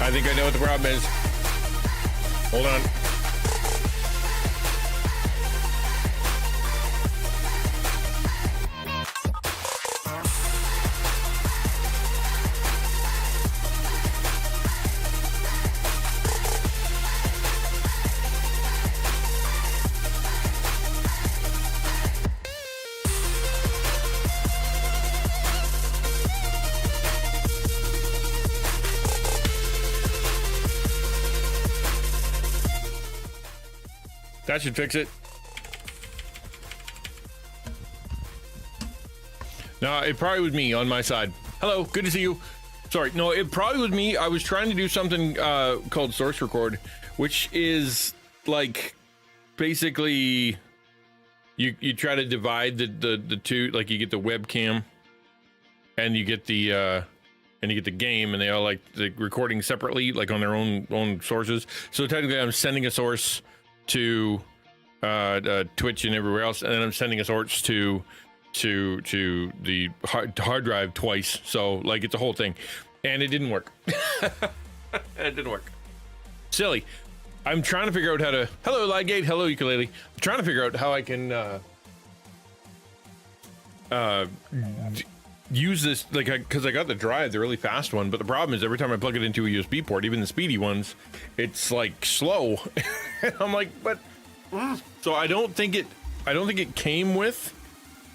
I think I know what the problem is. Hold on. That should fix it. No, it probably was me on my side. Hello, good to see you. Sorry, no, it probably was me. I was trying to do something called source record, which is like basically you try to divide the two, like you get the webcam and you get the game, and they all like the recording separately, like on their own sources. So technically I'm sending a source to Twitch and everywhere else, and then I'm sending a source to the hard drive twice. So like it's a whole thing, and it didn't work. It didn't work. Silly. I'm trying to figure out how to. Hello Lightgate. Hello Ukulele. I'm trying to figure out how I can use this, like, because I got the drive, the really fast one, but the problem is every time I plug it into a USB port, even the speedy ones, it's like slow. And I'm like, but so I don't think it came with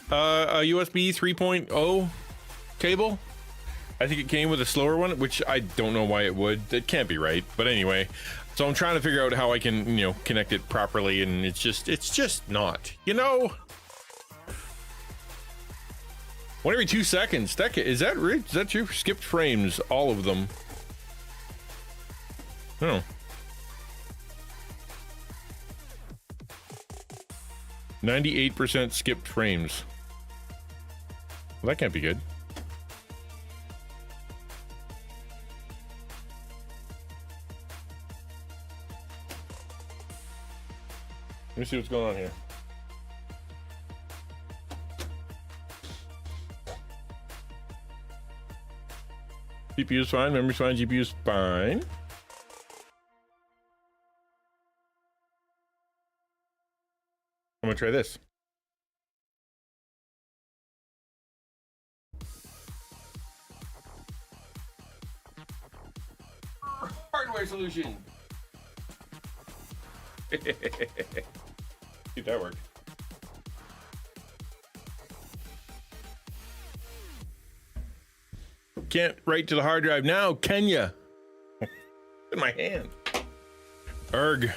a USB 3.0 cable. I think it came with a slower one, which I don't know why it would. It can't be right, but anyway. So I'm trying to figure out how I can, connect it properly, and it's just not, One every 2 seconds. Is that right? Is that true? Skipped frames, all of them. Oh. 98% skipped frames. Well, that can't be good. Let me see what's going on here. CPU's fine, memory's fine, GPU's fine. I'm gonna try this. Hardware solution. See if that worked. Can't write to the hard drive now, can ya? In my hand. Erg.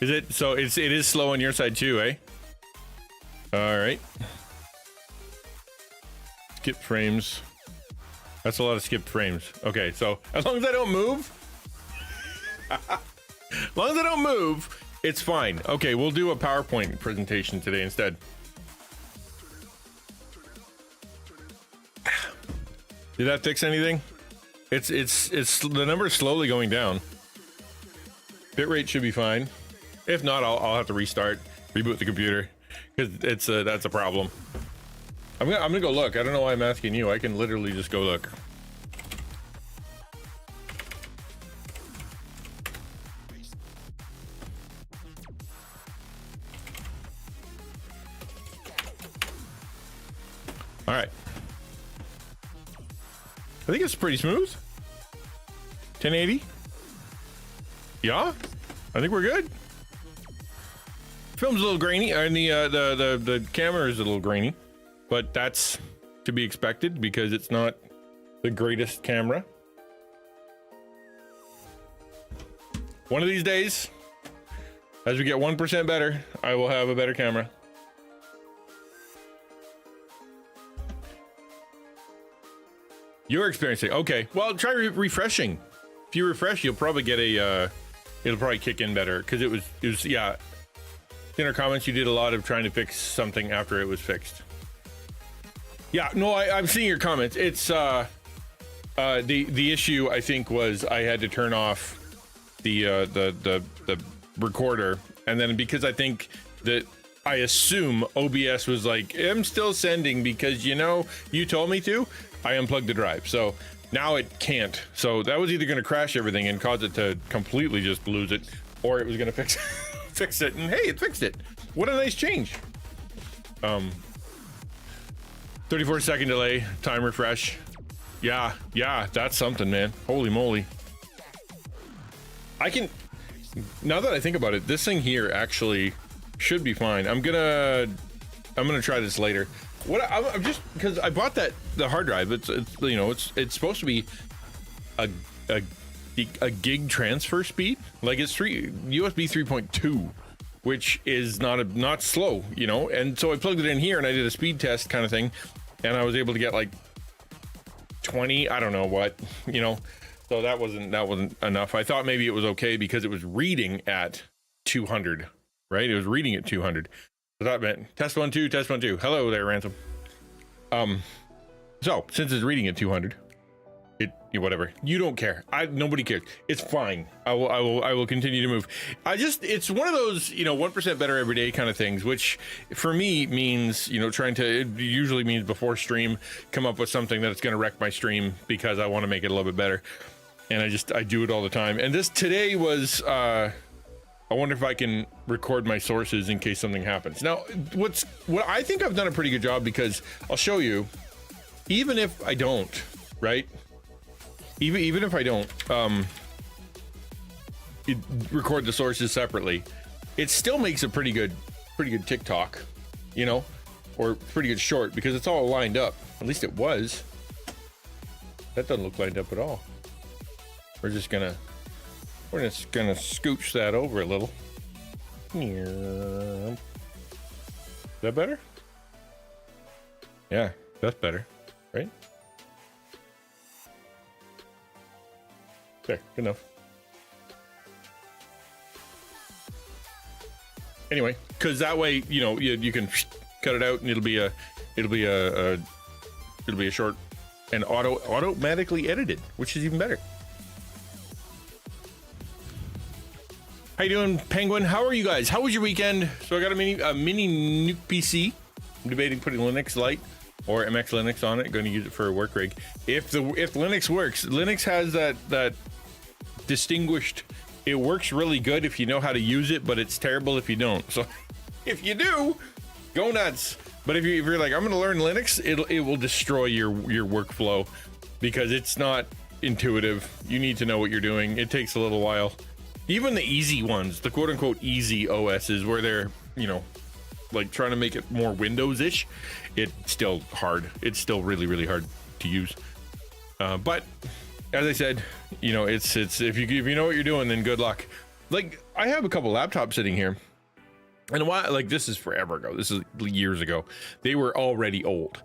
Is it so? It is slow on your side too, eh? All right. Skip frames. That's a lot of skipped frames. Okay, so as long as I don't move, as long as I don't move, it's fine. Okay, we'll do a PowerPoint presentation today instead. Did that fix anything? It's the number is slowly going down. Bitrate should be fine. If not, I'll have to restart, reboot the computer, because that's a problem. I'm gonna go look. I don't know why I'm asking you. I can literally just go look. All right. I think it's pretty smooth. 1080. Yeah, I think we're good. Film's a little grainy, and the camera is a little grainy, but that's to be expected because it's not the greatest camera. One of these days, as we get 1% better, I will have a better camera. You're experiencing, okay. Well, try refreshing. If you refresh, you'll probably get it'll probably kick in better, because it was, yeah. In our comments, you did a lot of trying to fix something after it was fixed. Yeah, no, I'm seeing your comments. It's, the issue, I think, was I had to turn off the recorder, and then because I think that, I assume OBS was like, I'm still sending because, you told me to. I unplugged the drive, so now it can't. So that was either going to crash everything and cause it to completely just lose it, or it was going to fix it, and hey, it fixed it. What a nice change. 34-second delay, time refresh. Yeah, that's something, man. Holy moly. Now that I think about it, this thing here actually should be fine. I'm gonna try this later. I'm just, because I bought the hard drive. It's supposed to be a gig transfer speed. Like it's USB 3.2. which is not slow, you know. And so I plugged it in here and I did a speed test kind of thing, and I was able to get like 20, I don't know what, you know. So that wasn't enough. I thought maybe it was okay because it was reading at 200, right? It was reading at 200. So that meant test 1 2, test 1 2. Hello there, Ransom. So since it's reading at 200, whatever, you don't care. Nobody cares. It's fine. I will continue to move. It's one of those, you know, 1% better every day kind of things, which for me means, you know, it usually means before stream, come up with something that's going to wreck my stream because I want to make it a little bit better. And I do it all the time. And today was, I wonder if I can record my sources in case something happens. Now, what I think I've done a pretty good job, because I'll show you, even if I don't, right? Even if I don't record the sources separately, it still makes a pretty good TikTok, you know, or pretty good short, because it's all lined up. At least it was. That doesn't look lined up at all. We're just gonna scooch that over a little. Is that better? Yeah, that's better, right? There, good enough. Anyway, because that way, you know, you can cut it out and it'll be a short and automatically edited, which is even better. How you doing, Penguin? How are you guys? How was your weekend? So I got a mini Nuke PC. I'm debating putting Linux Lite or MX Linux on it. Going to use it for a work rig. If Linux works, Linux has that distinguished. It works really good if you know how to use it, but it's terrible if you don't. So if you do, go nuts. But if you're like, I'm going to learn Linux, it will destroy your workflow because it's not intuitive. You need to know what you're doing. It takes a little while. Even the easy ones, the quote unquote easy OSs, where they're, you know, like trying to make it more Windows-ish, it's still hard. It's still really, really hard to use. But as I said, you know, it's if you know what you're doing, then good luck. Like, I have a couple laptops sitting here, and like this is forever ago. This is years ago. They were already old.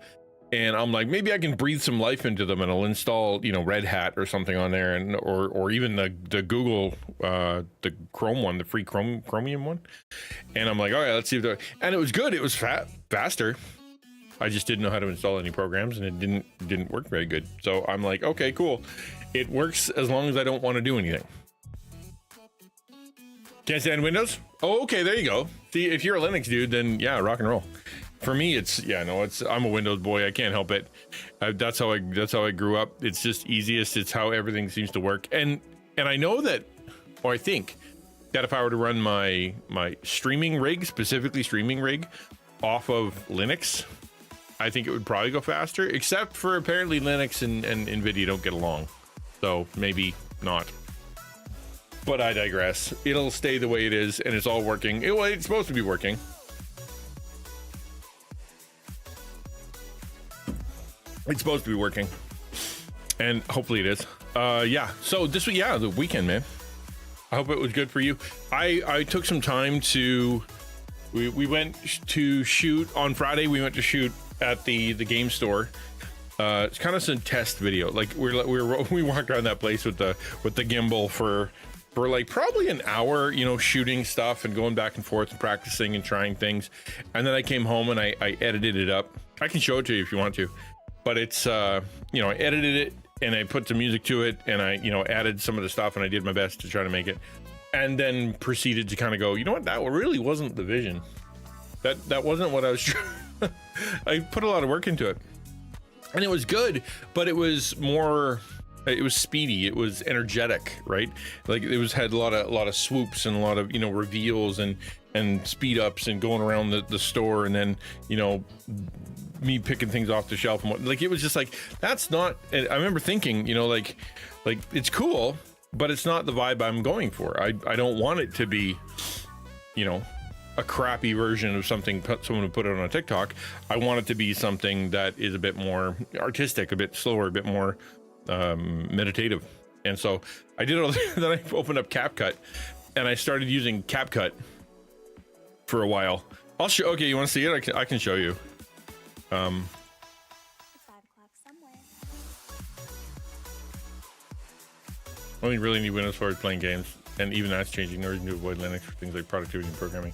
And I'm like, maybe I can breathe some life into them and I'll install, you know, Red Hat or something on there, and or even the Google the Chrome one, the free Chromium one. And I'm like, all right, let's see if and it was good. It was faster. I just didn't know how to install any programs, and it didn't work very good. So I'm like, okay, cool. It works as long as I don't want to do anything. Can't stand Windows? Oh, okay, there you go. See, if you're a Linux dude, then yeah, rock and roll. For me, I'm a Windows boy. I can't help it. That's how I grew up. It's just easiest. It's how everything seems to work. And I know that, or I think that if I were to run my streaming rig, specifically streaming rig, off of Linux, I think it would probably go faster. Except for apparently Linux and NVIDIA don't get along, so maybe not. But I digress. It'll stay the way it is, and it's all working. It's supposed to be working. It's supposed to be working, and hopefully it is. Yeah. So this week, the weekend, man. I hope it was good for you. I took some time to. We went to shoot on Friday. We went to shoot at the game store. It's kind of some test video. Like we walked around that place with the gimbal for like probably an hour, you know, shooting stuff and going back and forth and practicing and trying things. And then I came home and I edited it up. I can show it to you if you want to. But it's, you know, I edited it and I put some music to it and I, you know, added some of the stuff and I did my best to try to make it. And then proceeded to kind of go, you know what, that really wasn't the vision. That wasn't what I was trying. I put a lot of work into it. And it was good, but it was speedy. It was energetic, right? Like it had a lot of swoops and a lot of, you know, reveals and speed ups and going around the store and then, you know, me picking things off the shelf and like it was just like that's not. I remember thinking, you know, like it's cool, but it's not the vibe I'm going for. I don't want it to be, you know, a crappy version of something someone would put it on TikTok. I want it to be something that is a bit more artistic, a bit slower, a bit more meditative. And so I did all then I opened up CapCut and I started using CapCut for a while. I'll show. Okay, you want to see it? I can show you. It's 5 o'clock somewhere. Only really need Windows for playing games, and even that's changing. There is new avoid Linux for things like productivity and programming.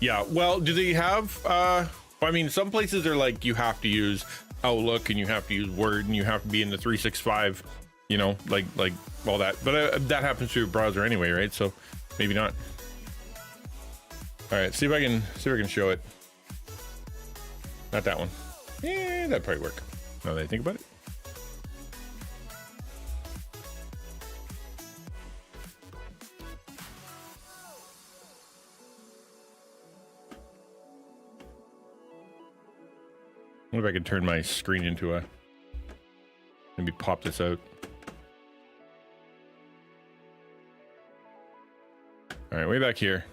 Yeah, well, do they have? I mean, some places are like you have to use Outlook and you have to use Word and you have to be in the 365. You know, like all that. But that happens through a browser anyway, right? So maybe not. All right, see if I can show it. Not that one. Yeah, that'd probably work. Now that I think about it. I wonder if I could turn my screen into a, maybe pop this out. All right, way back here.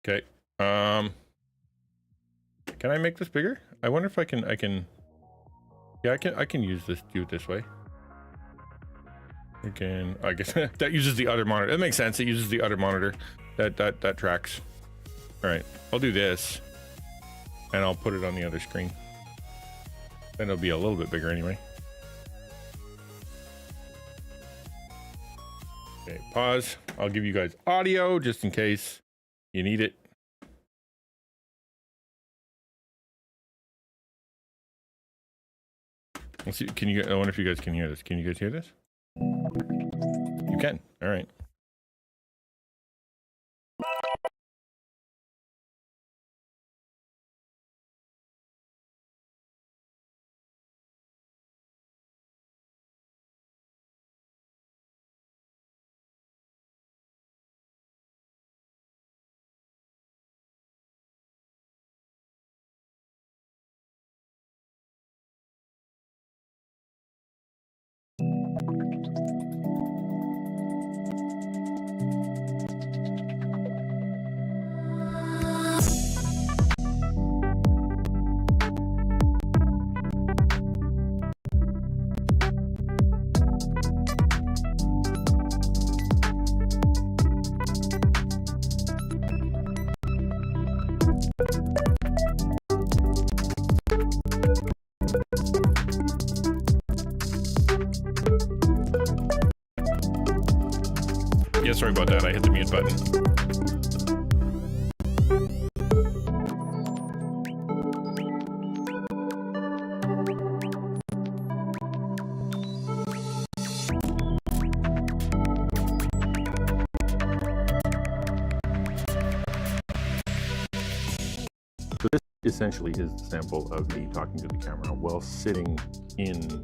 Okay. Can I make this bigger? I wonder if I can, yeah, I can use this, do it this way. Again, I guess that uses the other monitor. That makes sense. It uses the other monitor that tracks. All right, I'll do this and I'll put it on the other screen. Then it'll be a little bit bigger anyway. Okay, pause. I'll give you guys audio just in case you need it. Let's see. Can you? I wonder if you guys can hear this. Can you guys hear this? You can. All right. Yeah, sorry about that. I hit the mute button. So this essentially is a sample of me talking to the camera while sitting in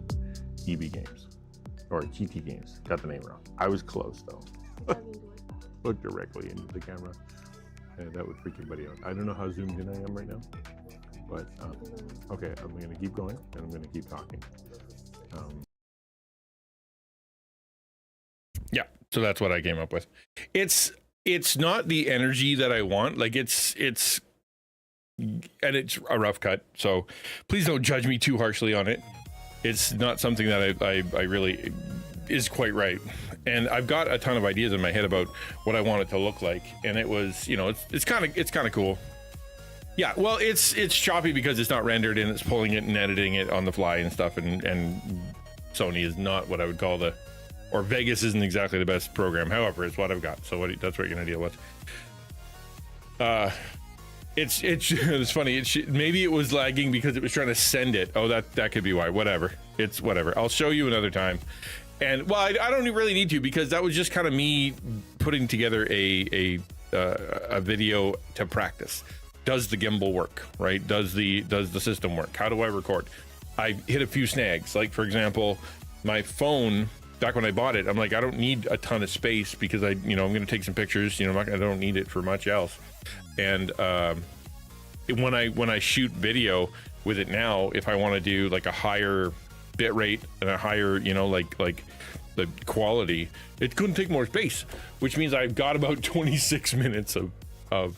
EB Games or GT Games. Got the name wrong. I was close though. Look directly into the camera. That would freak everybody out. I don't know how zoomed in I am right now, but okay, I'm going to keep going and I'm going to keep talking. Yeah, so that's what I came up with. It's not the energy that I want. Like it's and it's a rough cut, so please don't judge me too harshly on it. It's not something that I really is quite right. And I've got a ton of ideas in my head about what I want it to look like. And it was, you know, it's kind of cool. Yeah, well, it's choppy because it's not rendered and it's pulling it and editing it on the fly and stuff. And Sony is not what I would call or Vegas isn't exactly the best program. However, it's what I've got. So that's what you're gonna deal with. It's funny. Maybe it was lagging because it was trying to send it. Oh, that could be why. Whatever. It's whatever. I'll show you another time. And well, I don't really need to because that was just kind of me putting together a video to practice. Does the gimbal work? Right? Does the system work? How do I record? I hit a few snags. Like for example, my phone. Back when I bought it, I'm like, I don't need a ton of space because I'm going to take some pictures. I don't need it for much else. And when I shoot video with it now, if I want to do like a higher bit rate and a higher, like the quality, it's going to take more space, which means I've got about 26 minutes of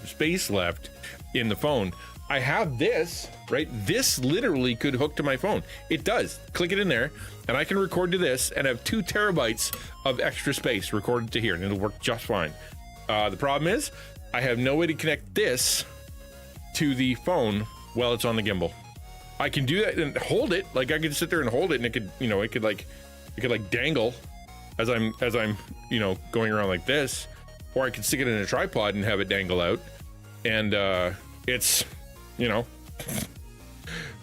space left in the phone. I have this, right? This literally could hook to my phone. It does. Click it in there, and I can record to this and have 2 terabytes of extra space recorded to here, and it'll work just fine. The problem is, I have no way to connect this to the phone while it's on the gimbal. I can do that and hold it. Like I could sit there and hold it, and it could, you know, it could like dangle as I'm, you know, going around like this, or I could stick it in a tripod and have it dangle out. And it's, you know,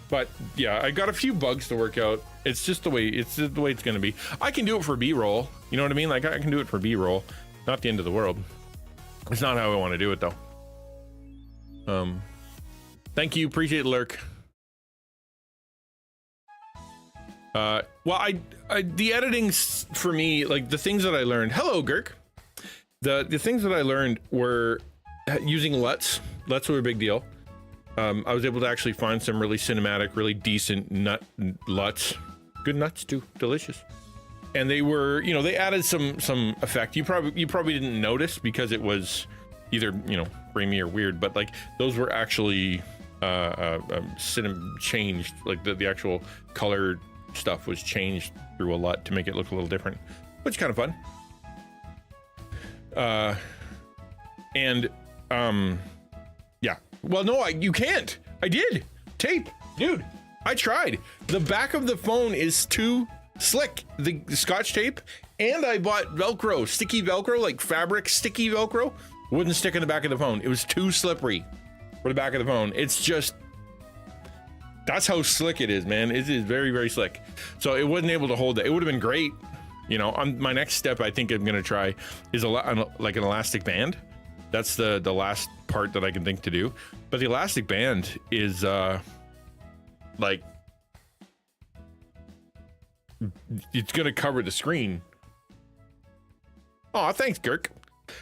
but yeah, I got a few bugs to work out. It's just the way it's going to be. I can do it for B-roll. You know what I mean? Like I can do it for B-roll. Not the end of the world. It's not how I want to do it though. Thank you. Appreciate it, Lurk. Well, I the editing for me, like the things that I learned. Hello, Girk. The things that I learned were using LUTs. LUTs were a big deal. I was able to actually find some really cinematic, really decent LUTs. Good nuts too, delicious. And they were, you know, they added some effect. You probably didn't notice because it was either, you know, framey or weird, but like those were actually changed. Like the actual color stuff was changed through a LUT to make it look a little different, which is kind of fun. Yeah. Well, no, you can't. I did. Tape, dude. I tried. The back of the phone is too slick. The Scotch tape, and I bought Velcro, sticky Velcro, like fabric sticky Velcro. Wouldn't stick in the back of the phone. It was too slippery for the back of the phone. It's just, that's how slick it is, man. It is very, very slick. So it wasn't able to hold it. It would have been great. You know, my next step, I think I'm going to try is like an elastic band. That's the last part that I can think to do. But the elastic band is like, it's going to cover the screen. Oh, thanks, Girk.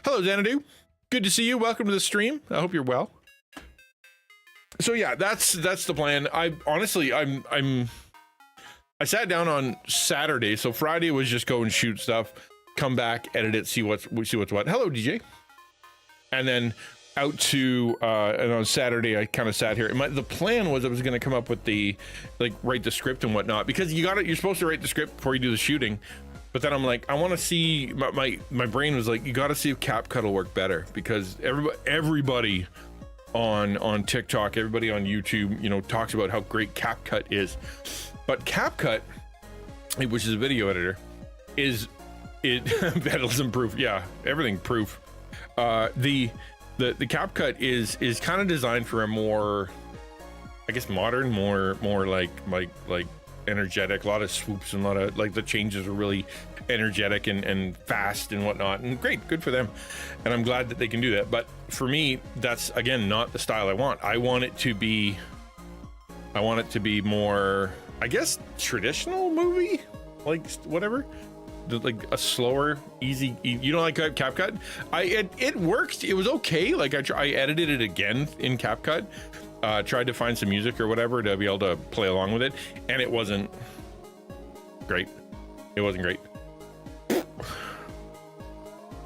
Hello, Xanadu. Good to see you. Welcome to the stream. I hope you're well. So yeah, that's the plan. I sat down on Saturday. So Friday was just go and shoot stuff, come back, edit it, see what's what. Hello, DJ. And then out to and on Saturday I kind of sat here. The plan was I was going to come up with write the script and whatnot, because you're supposed to write the script before you do the shooting. But then I'm like, I want to see, my brain was like, you got to see if CapCut will work better, because everybody on TikTok, everybody on YouTube, you know, talks about how great CapCut is. But CapCut, which is a video editor, vandalism proof. Yeah, everything proof. The CapCut is kind of designed for a more, I guess, modern, more like energetic, a lot of swoops and a lot of, like, the changes are really energetic and fast and whatnot, and great, good for them, and I'm glad that they can do that. But for me, that's again not the style I want. I want it to be more, I guess, traditional movie, like whatever, like a slower, easy. You don't like CapCut? It worked. It was okay. Like I edited it again in CapCut, tried to find some music or whatever to be able to play along with it, and it wasn't great. It wasn't great.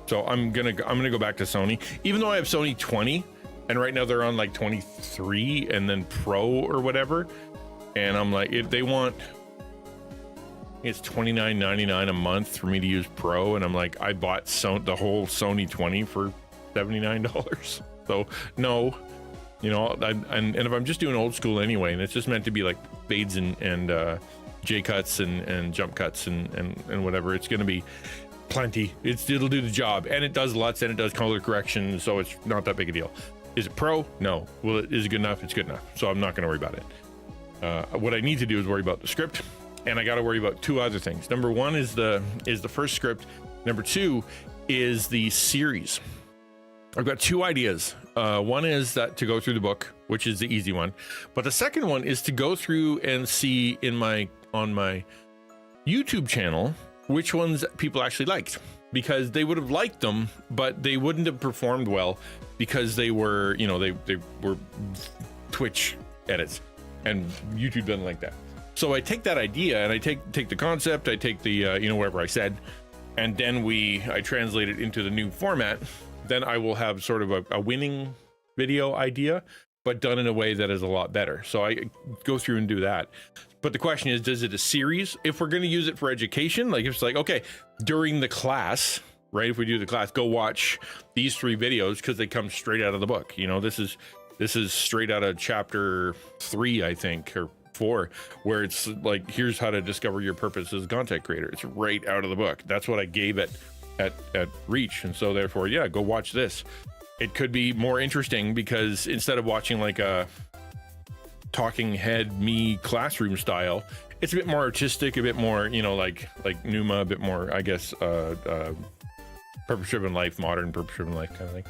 So I'm gonna go back to Sony, even though I have Sony 20, and right now they're on like 23 and then Pro or whatever, and I'm like, if they want, it's $29.99 a month for me to use Pro, and I'm like, I bought the whole Sony 20 for $79. So no, you know, and if I'm just doing old school anyway, and it's just meant to be like fades and J cuts and jump cuts and whatever, it's gonna be plenty. It'll do the job, and it does LUTs and it does color correction, so it's not that big a deal. Is it Pro? No. Well, is it good enough? It's good enough. So I'm not going to worry about it. What I need to do is worry about the script, and I got to worry about 2 other things. Number 1 is the first script. Number 2 is the series. I've got 2 ideas. One is that to go through the book, which is the easy one, but the second one is to go through and see on my YouTube channel which ones people actually liked, because they would have liked them, but they wouldn't have performed well because they were, you know, they were Twitch edits, and YouTube doesn't like that. So I take that idea and I take the concept, I take the you know, whatever I said, and then I translate it into the new format. Then I will have sort of a winning video idea, but done in a way that is a lot better. So I go through and do that. But the question is it a series? If we're going to use it for education, like if it's like, okay, during the class, right? If we do the class, go watch these 3 videos because they come straight out of the book. You know, this is straight out of chapter 3, I think, or 4, where it's like, here's how to discover your purpose as a content creator. It's right out of the book. That's what I gave it at Reach. And so therefore, yeah, go watch this. It could be more interesting because instead of watching like a talking head me classroom style, it's a bit more artistic, a bit more, you know, like Numa, a bit more, I guess, purpose-driven life, modern purpose-driven life kind of thing.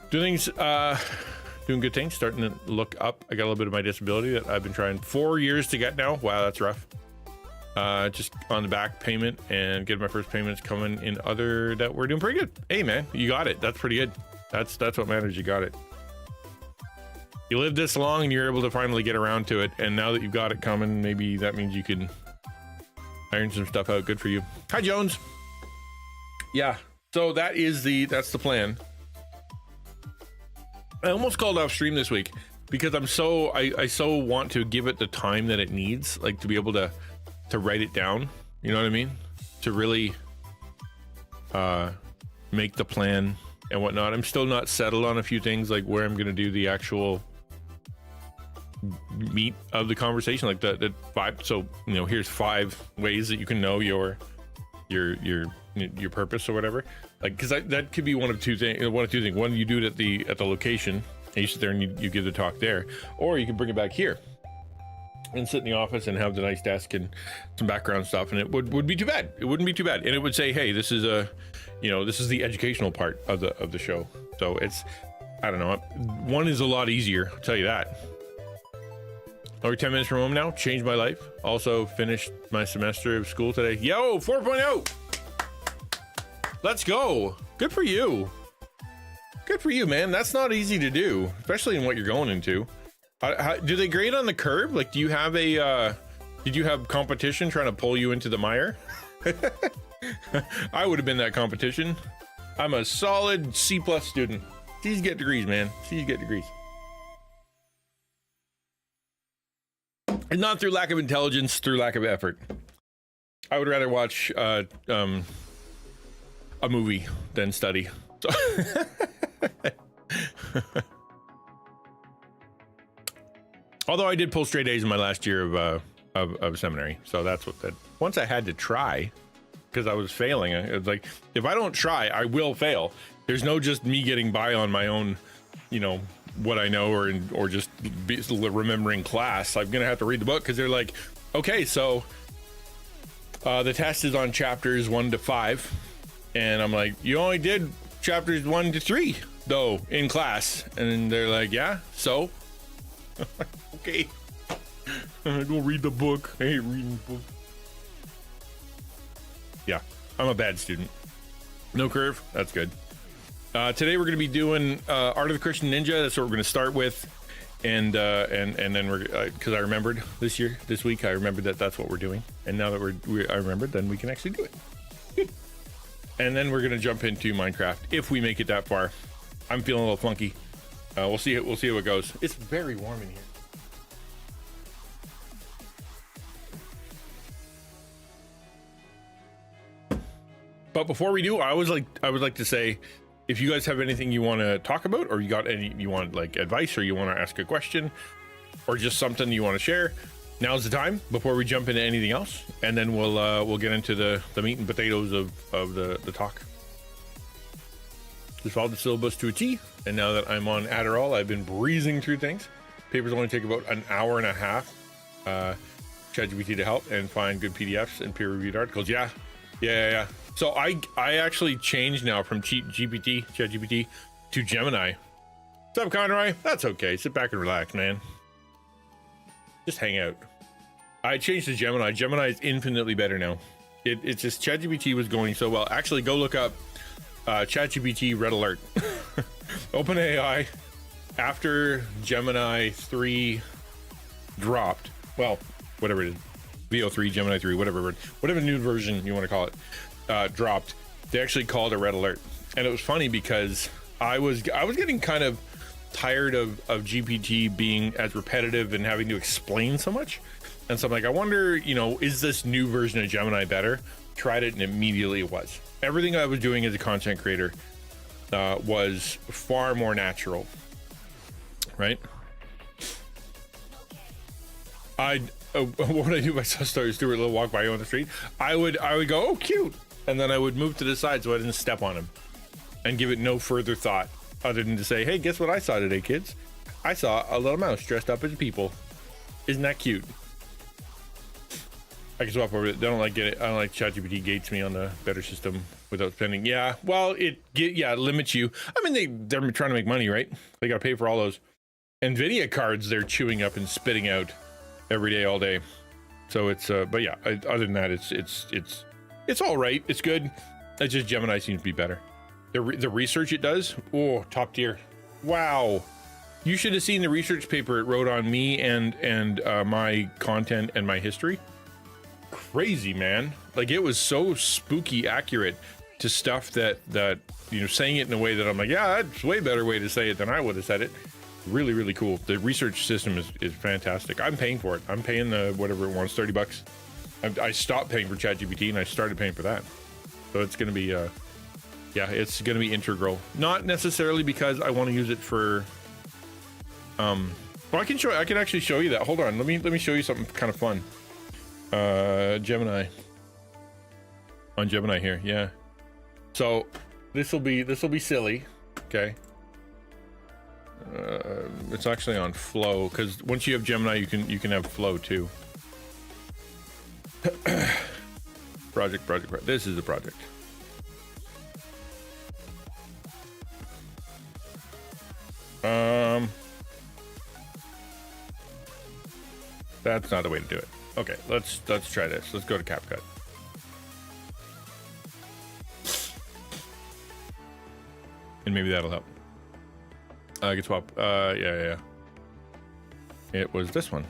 Doing good things, starting to look up. I got a little bit of my disability that I've been trying 4 years to get now. Wow, that's rough. Just on the back payment and getting my first payments coming in other that we're doing pretty good. Hey man, you got it. That's pretty good. That's what matters. You got it. You lived this long and you're able to finally get around to it. And now that you've got it coming, maybe that means you can iron some stuff out. Good for you. Hi, Jones. Yeah. So that's the plan. I almost called off stream this week because I so want to give it the time that it needs, like to be able to write it down. You know what I mean? To really make the plan and whatnot. I'm still not settled on a few things, like where I'm going to do the actual meat of the conversation, like the 5. So, you know, here's 5 ways that you can know your purpose or whatever. Like, because that could be one of two things. One, you do it at the location and you sit there and you give the talk there, or you can bring it back here and sit in the office and have the nice desk and some background stuff, and it would be too bad. It wouldn't be too bad, and it would say, hey, this is the educational part of the show. So it's, I don't know, one is a lot easier, I'll tell you that. Over 10 minutes from home now, changed my life. Also finished my semester of school today. Yo, 4.0. Let's go. Good for you. Good for you, man. That's not easy to do, especially in what you're going into. Do they grade on the curve? Like, do you have did you have competition trying to pull you into the mire? I would have been that competition. I'm a solid C+ student. C's get degrees, man. C's get degrees. And not through lack of intelligence, through lack of effort. I would rather watch a movie than study. So although I did pull straight A's in my last year of seminary, so that's what that. Once I had to try because I was failing. It was like, if I don't try, I will fail. There's no just me getting by on my own, you know, what I know, or just remembering class. I'm gonna have to read the book because they're like, okay, so the test is on chapters 1 to 5, and I'm like, you only did chapters 1 to 3 though in class, and they're like, yeah, so okay. Go read the book. I hate reading books. Yeah, I'm a bad student. No curve, that's good. Today we're going to be doing Art of the Christian Ninja. That's what we're going to start with, and then we're because I remembered this week I remembered that's what we're doing, and now that I remembered, then we can actually do it. Good. And then we're going to jump into Minecraft if we make it that far. I'm feeling a little flunky. We'll see how it goes. It's very warm in here. But before we do, I would like to say, if you guys have anything you want to talk about, or you want like advice, or you want to ask a question, or just something you want to share, now's the time before we jump into anything else, and then we'll get into the meat and potatoes of the talk. Just followed the syllabus to a T, and now that I'm on Adderall, I've been breezing through things. Papers only take about an hour and a half. ChatGPT to help and find good PDFs and peer-reviewed articles. Yeah. So I actually changed now from ChatGPT to Gemini. What's up, Conroy? That's okay. Sit back and relax, man. Just hang out. I changed to Gemini. Gemini is infinitely better now. It's just ChatGPT was going so well. Actually, go look up ChatGPT Red Alert. OpenAI, after Gemini 3 dropped, well, whatever it is, VO3, Gemini 3, whatever new version you want to call it, dropped, they actually called a Red Alert. And it was funny because I was getting kind of tired of GPT being as repetitive and having to explain so much. And so I'm like, I wonder, you know, is this new version of Gemini better? Tried it and immediately it was. Everything I was doing as a content creator was far more natural, right? What would I do if I saw Stuart Little walk by on the street? I would go, oh, cute. And then I would move to the side so I didn't step on him and give it no further thought other than to say, hey, guess what I saw today, kids? I saw a little mouse dressed up as people. Isn't that cute? I can swap over it. I don't like ChatGPT gates me on the better system without spending. Yeah, well, it limits you. I mean, they're trying to make money, right? They got to pay for all those NVIDIA cards they're chewing up and spitting out every day, all day. So it's, but yeah, other than that, it's all right. It's good. It's just Gemini seems to be better. The research it does, oh, top tier. Wow. You should have seen the research paper it wrote on me and my content and my history. Crazy, man. Like, it was so spooky accurate to stuff that you know, saying it in a way that I'm like, yeah, that's a way better way to say it than I would have said it. Really, really cool. The research system is fantastic. I'm paying for it. I'm paying the whatever it wants, $30. I stopped paying for ChatGPT and I started paying for that. So it's going to be, yeah, it's going to be integral. Not necessarily because I want to use it for, well, I can actually show you that. Hold on. Let me show you something kind of fun. Gemini. On Gemini here, yeah. So this will be silly, okay. It's actually on Flow because once you have Gemini, you can have Flow too. project. This is a project. That's not the way to do it. Okay, let's try this. Let's go to CapCut. And maybe that'll help. I can swap. Yeah. It was this one.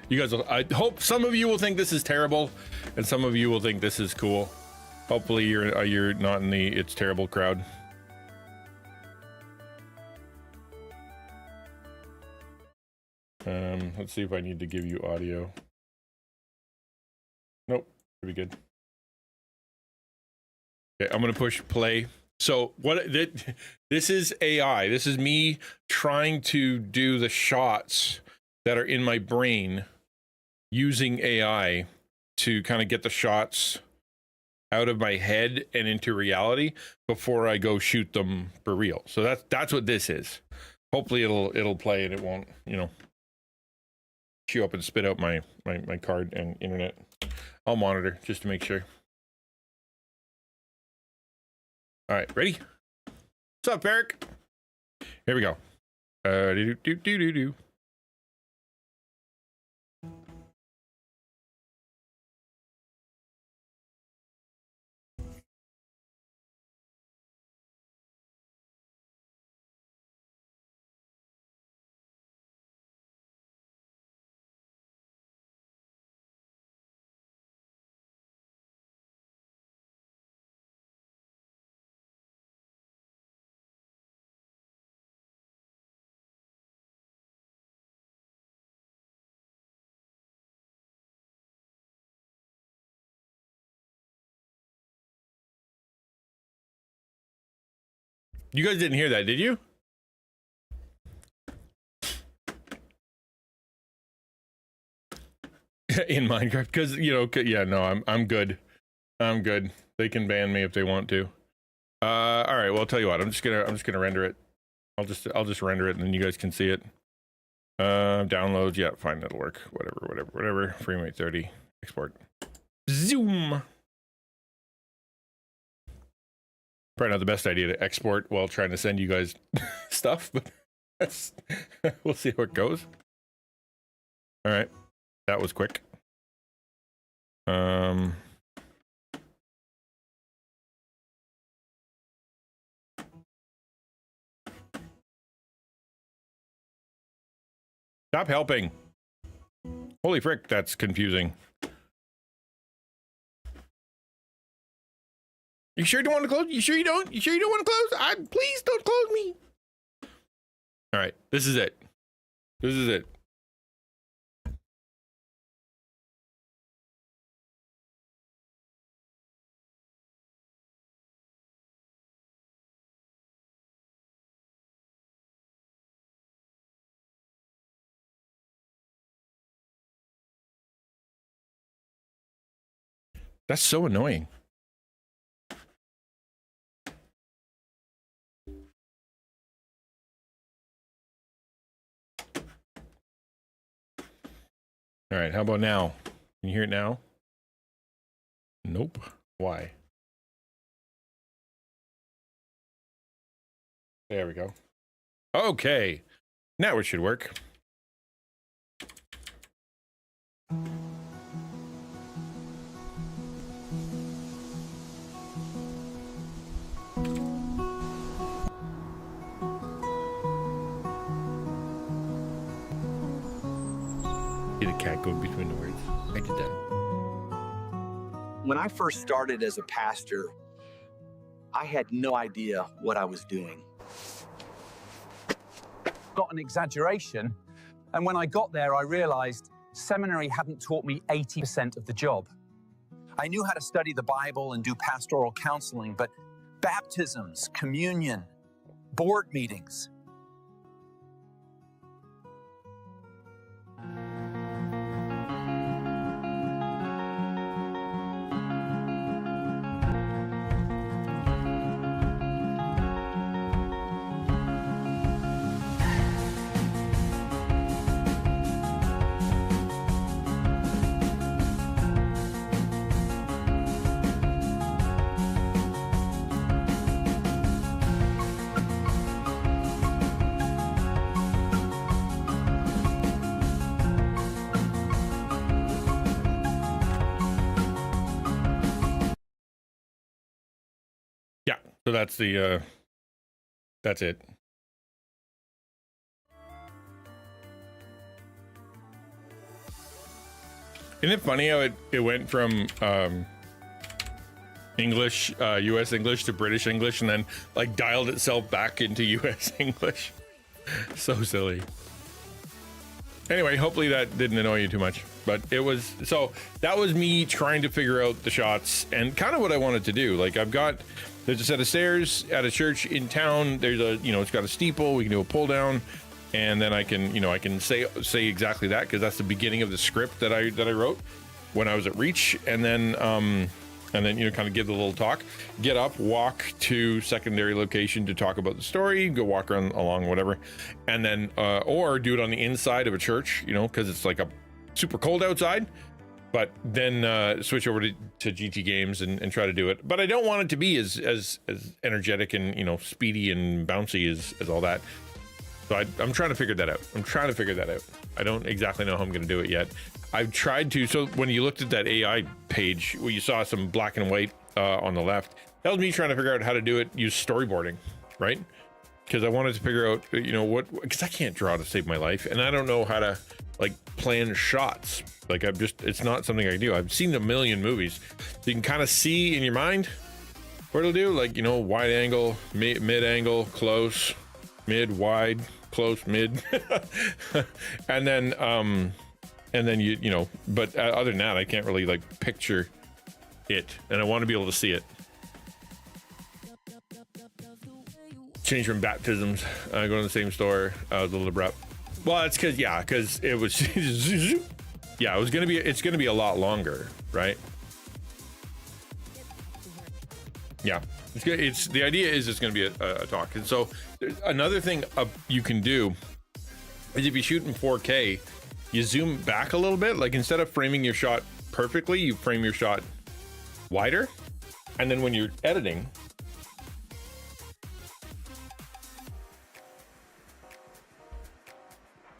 You guys will, I hope some of you will think this is terrible and some of you will think this is cool. Hopefully you're not in the it's terrible crowd. Let's see if I need to give you audio. Nope, should be good. Okay, I'm gonna push play. So this is AI. This is me trying to do the shots that are in my brain using AI to kind of get the shots out of my head and into reality before I go shoot them for real. So that's what this is. Hopefully it'll play and it won't, you know, chew up and spit out my card and internet. I'll monitor just to make sure. All right, ready? What's up, Eric? Here we go. Do. You guys didn't hear that, did you? In Minecraft, because you know, yeah, no, I'm good. I'm good. They can ban me if they want to. All right. Well, I'll tell you what. I'm just gonna render it. I'll just render it, and then you guys can see it. Downloads. Yeah, fine. That'll work. Whatever. Frame rate 30. Export. Zoom. Probably not the best idea to export while trying to send you guys stuff, but we'll see how it goes. All right, that was quick. Stop helping. Holy frick, that's confusing. You sure you don't want to close? You sure you don't? You sure you don't want to close? Please don't close me. All right, this is it. This is it. That's so annoying. All right, how about now? Can you hear it now? Nope. Why? There we go. Okay. Now it should work. See the cat go between the words. I did that. When I first started as a pastor, I had no idea what I was doing. Got an exaggeration, and when I got there, I realized seminary hadn't taught me 80% of the job. I knew how to study the Bible and do pastoral counseling, but baptisms, communion, board meetings, So that's that's it. Isn't it funny how it went from English, US English to British English, and then like dialed itself back into US English? So silly. Anyway, hopefully that didn't annoy you too much, but it was, so that was me trying to figure out the shots and kind of what I wanted to do. Like there's a set of stairs at a church in town. There's a, it's got a steeple. We can do a pull down, and then I can say exactly that, because that's the beginning of the script that I wrote when I was at Reach, and then kind of give the little talk, get up, walk to secondary location to talk about the story, go walk around along whatever, and then or do it on the inside of a church, because it's like a super cold outside. But then switch over to GT Games and try to do it. But I don't want it to be as energetic and speedy and bouncy as all that. So I'm trying to figure that out. I don't exactly know how I'm going to do it yet. I've tried to. So when you looked at that AI page, where you saw some black and white on the left, that was me trying to figure out how to do it. Use storyboarding, right? Because I wanted to figure out, because I can't draw to save my life, and I don't know how to plan shots. It's not something I do. I've seen a million movies. So you can kind of see in your mind what it'll do, wide angle, mid angle, close, mid, wide, close, mid, and then but other than that, I can't really picture it, and I want to be able to see it. Change from baptisms, go to the same store. I was a little abrupt. Well, it's because it was it's gonna be a lot longer, right? Yeah, it's the idea is it's gonna be a talk. And so another thing you can do is, if you shoot in 4K, you zoom back a little bit. Instead of framing your shot perfectly, you frame your shot wider, and then when you're editing,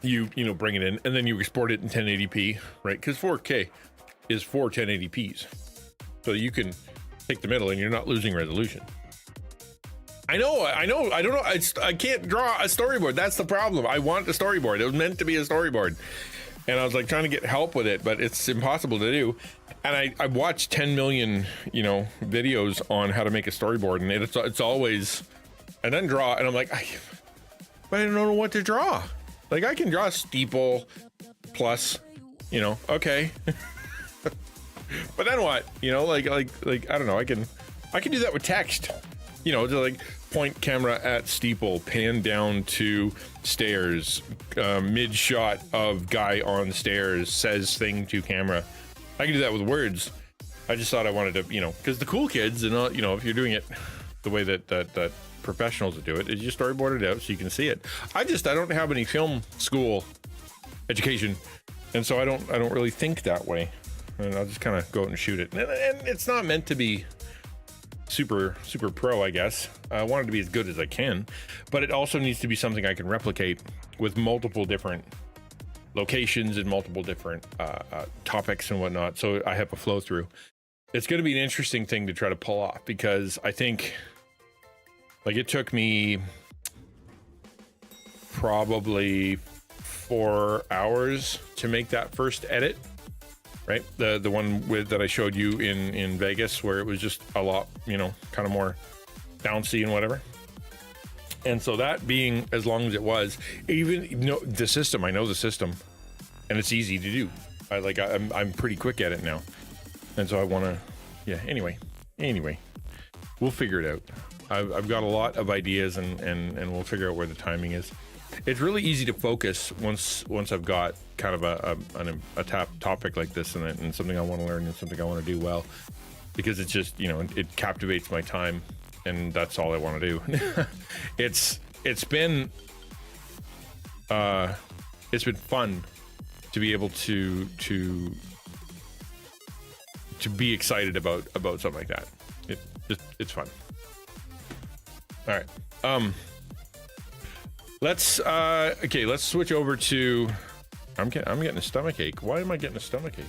you bring it in, and then you export it in 1080p, right? Because 4K is 4 1080p's, so you can take the middle and you're not losing resolution. I know. I don't know. I can't draw a storyboard. That's the problem. I want a storyboard. It was meant to be a storyboard, and I was trying to get help with it, but it's impossible to do. And I watched 10 million videos on how to make a storyboard, and it's always, and then draw, and I'm like, but I don't know what to draw. Like I can draw steeple plus, you know, okay. But then what? You know, like I don't know. I can do that with text. You know, to like point camera at steeple, pan down to stairs, mid shot of guy on stairs, says thing to camera. I can do that with words. I just thought I wanted to, you know, because the cool kids and all, you know, if you're doing it the way that professionals do it, is you storyboard it out so you can see it. I don't have any film school education, and so I don't really think that way. And I'll just kind of go out and shoot it. And it's not meant to be super pro, I guess. I want it to be as good as I can, but it also needs to be something I can replicate with multiple different locations and multiple different topics and whatnot. So I have a flow through. It's going to be an interesting thing to try to pull off, because I think like it took me probably 4 hours to make that first edit. Right, the one that I showed you in Vegas, where it was just a lot, you know, kind of more bouncy and whatever. And so that being as long as it was, even you know, the system, I know the system, and it's easy to do. I'm pretty quick at it now, and so I want to, yeah. Anyway, we'll figure it out. I've got a lot of ideas, and we'll figure out where the timing is. It's really easy to focus once I've got kind of a topic like this and something I want to learn and something I want to do well, because it's just, you know, it captivates my time, and that's all I want to do. It's been fun to be able to be excited about something like that. It's fun. All right. Let's switch over to, I'm getting a stomach ache. Why am I getting a stomach ache?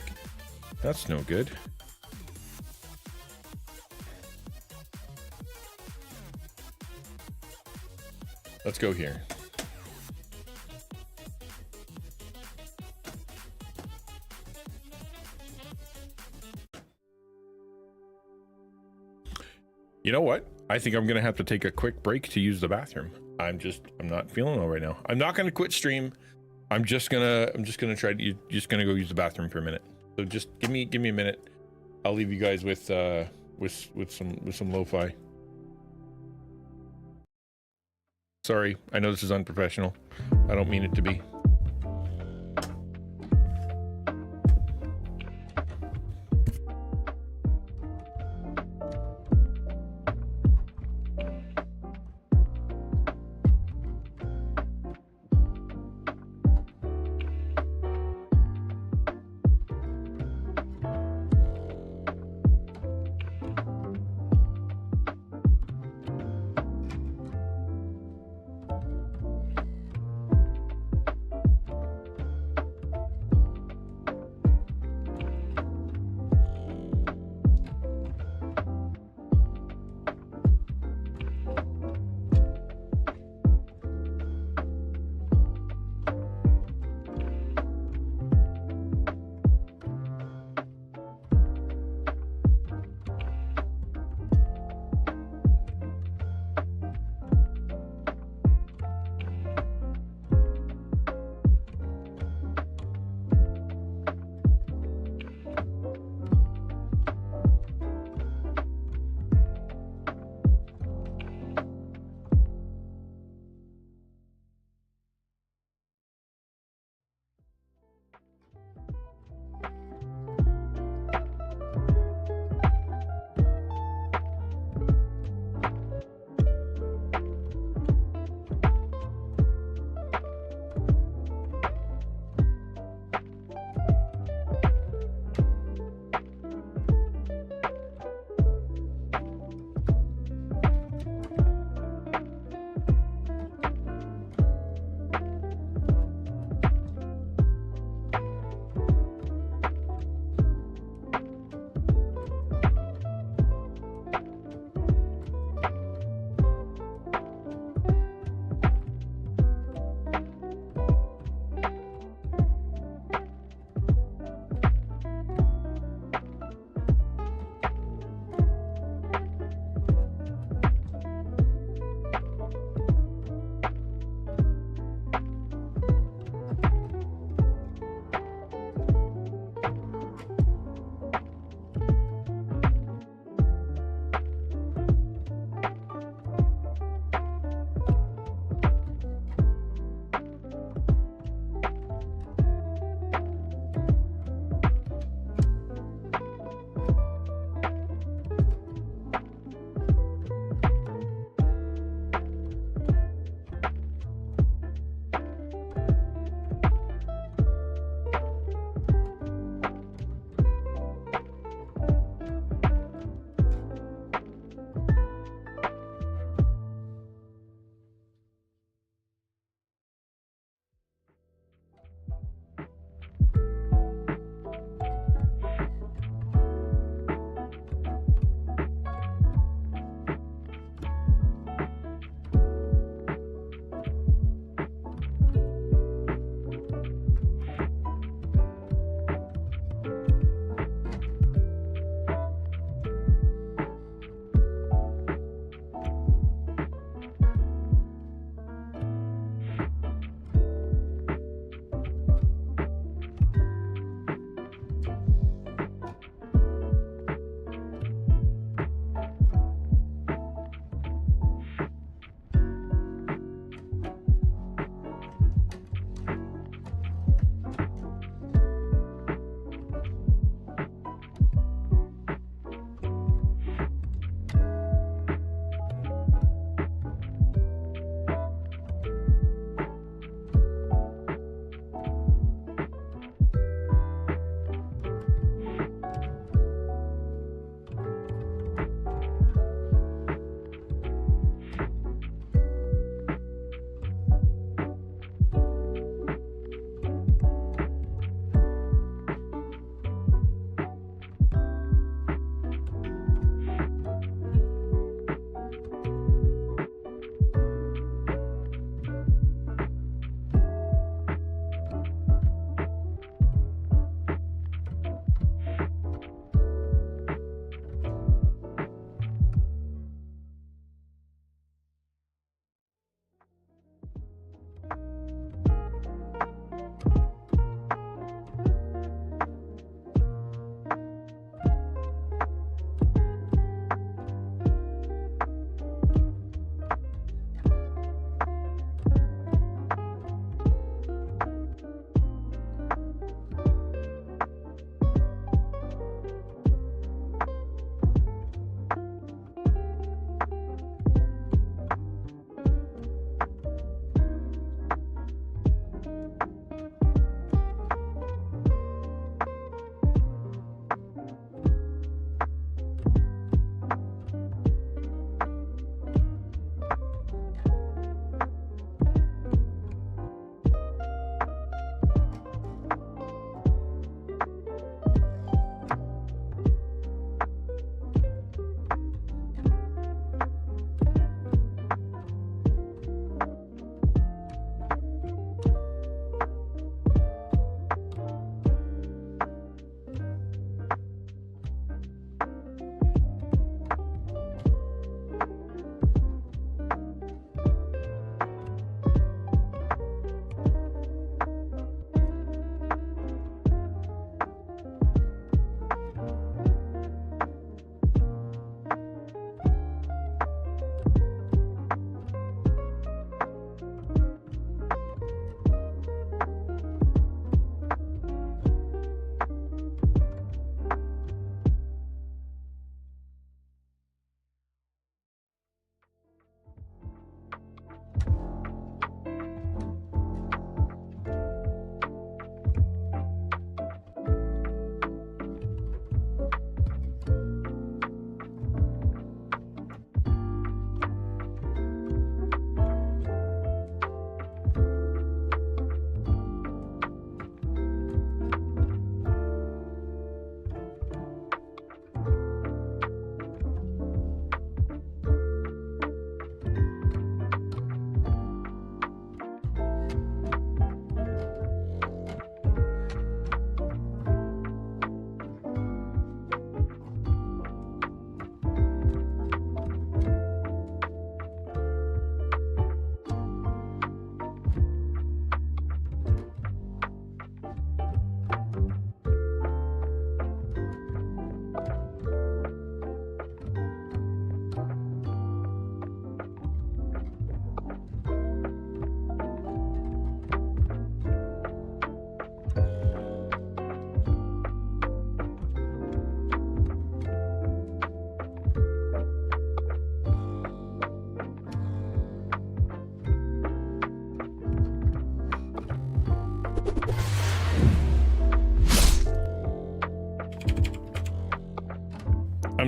That's no good. Let's go here. You know what? I think I'm gonna have to take a quick break to use the bathroom. I'm not feeling well right now. I'm not gonna quit stream. I'm just gonna try to, just gonna go use the bathroom for a minute. So just give me a minute. I'll leave you guys with some lo-fi. Sorry, I know this is unprofessional. I don't mean it to be.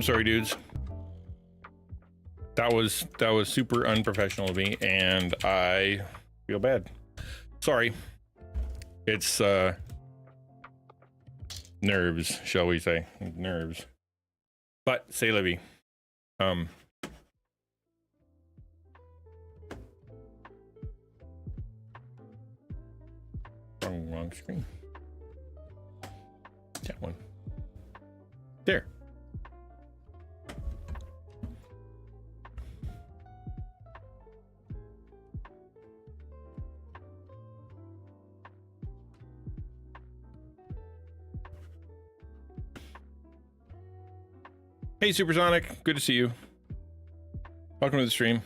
I'm sorry, dudes. That was super unprofessional of me, and I feel bad. Sorry. It's nerves, shall we say. Nerves. But say Livy. Wrong screen. That one. There. Hey, Supersonic. Good to see you. Welcome to the stream.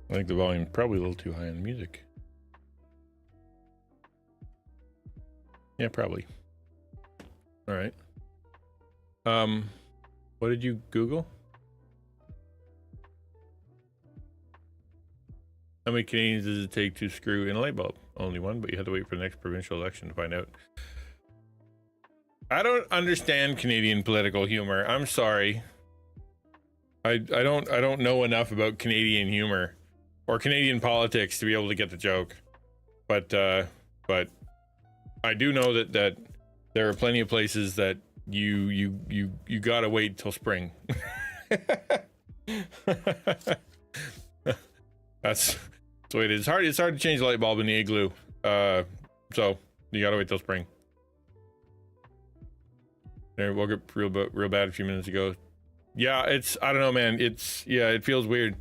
I think the volume's probably a little too high on the music. Yeah, probably. All right. What did you Google? How many Canadians does it take to screw in a light bulb? Only one, but you have to wait for the next provincial election to find out. I don't understand Canadian political humor. I'm sorry. I don't know enough about Canadian humor or Canadian politics to be able to get the joke. But I do know that there are plenty of places that you gotta wait till spring. That's the way it is. It's hard to change the light bulb in the igloo. So you gotta wait till spring. There, woke up real bad a few minutes ago. Yeah, I don't know, man. It feels weird.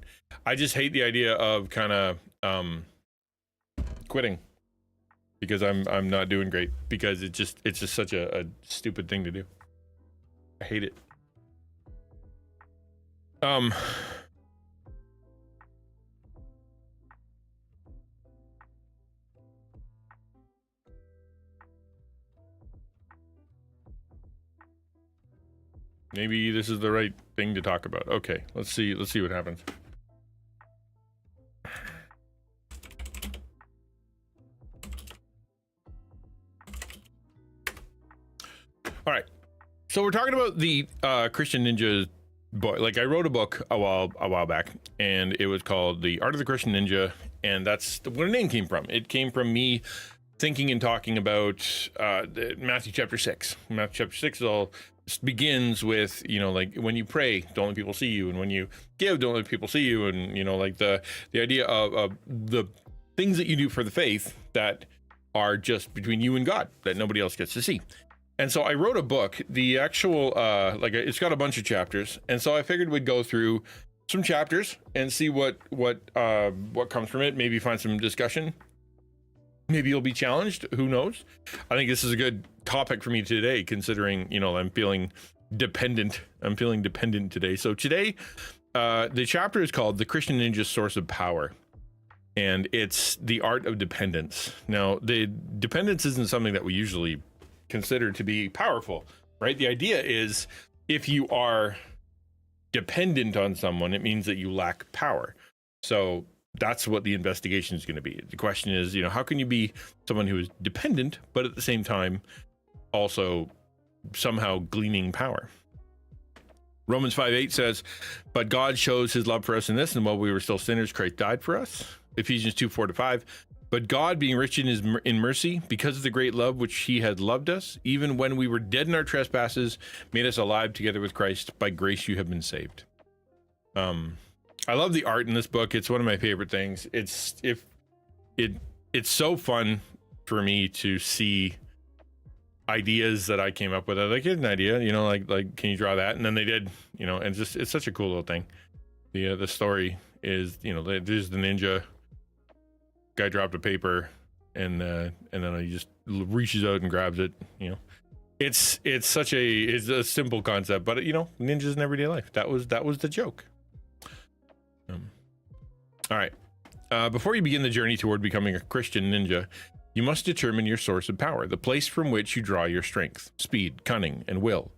I just hate the idea of kind of quitting because I'm not doing great, because it's just such a stupid thing to do. I hate it. Maybe this is the right thing to talk about. Okay, let's see what happens. All right, so we're talking about the XtianNinja book. Like, I wrote a book a while back, and it was called The Art of the Christian Ninja, and that's where the name came from. It came from me thinking and talking about Matthew chapter 6. Matthew chapter 6 begins with, like, when you pray, don't let people see you, and when you give, don't let people see you, and like the idea of the things that you do for the faith that are just between you and God, that nobody else gets to see. And so I wrote a book. The actual it's got a bunch of chapters, and so I figured we'd go through some chapters and see what comes from it. Maybe find some discussion. Maybe you'll be challenged. Who knows? I think this is a good topic for me today, considering I'm feeling dependent. I'm feeling dependent today. So today, the chapter is called "The XtianNinja Source of Power," and it's the art of dependence. Now, the dependence isn't something that we usually consider to be powerful, right? The idea is, if you are dependent on someone, it means that you lack power. So that's what the investigation is going to be. The question is, how can you be someone who is dependent, but at the same time also somehow gleaning power? Romans 5:8 says, "But God shows his love for us in this, and while we were still sinners, Christ died for us." Ephesians 2:4-5, "But God, being rich in mercy, because of the great love which he had loved us, even when we were dead in our trespasses, made us alive together with Christ. By grace you have been saved." I love the art in this book. It's one of my favorite things. It's so fun for me to see ideas that I came up with. I was like, here's an idea, like can you draw that? And then they did, and it's such a cool little thing. The story is, there's the ninja guy dropped a paper, and then he just reaches out and grabs it. It's a simple concept, but ninjas in everyday life. That was the joke. All right. Before you begin the journey toward becoming a Christian ninja, you must determine your source of power, the place from which you draw your strength, speed, cunning, and will.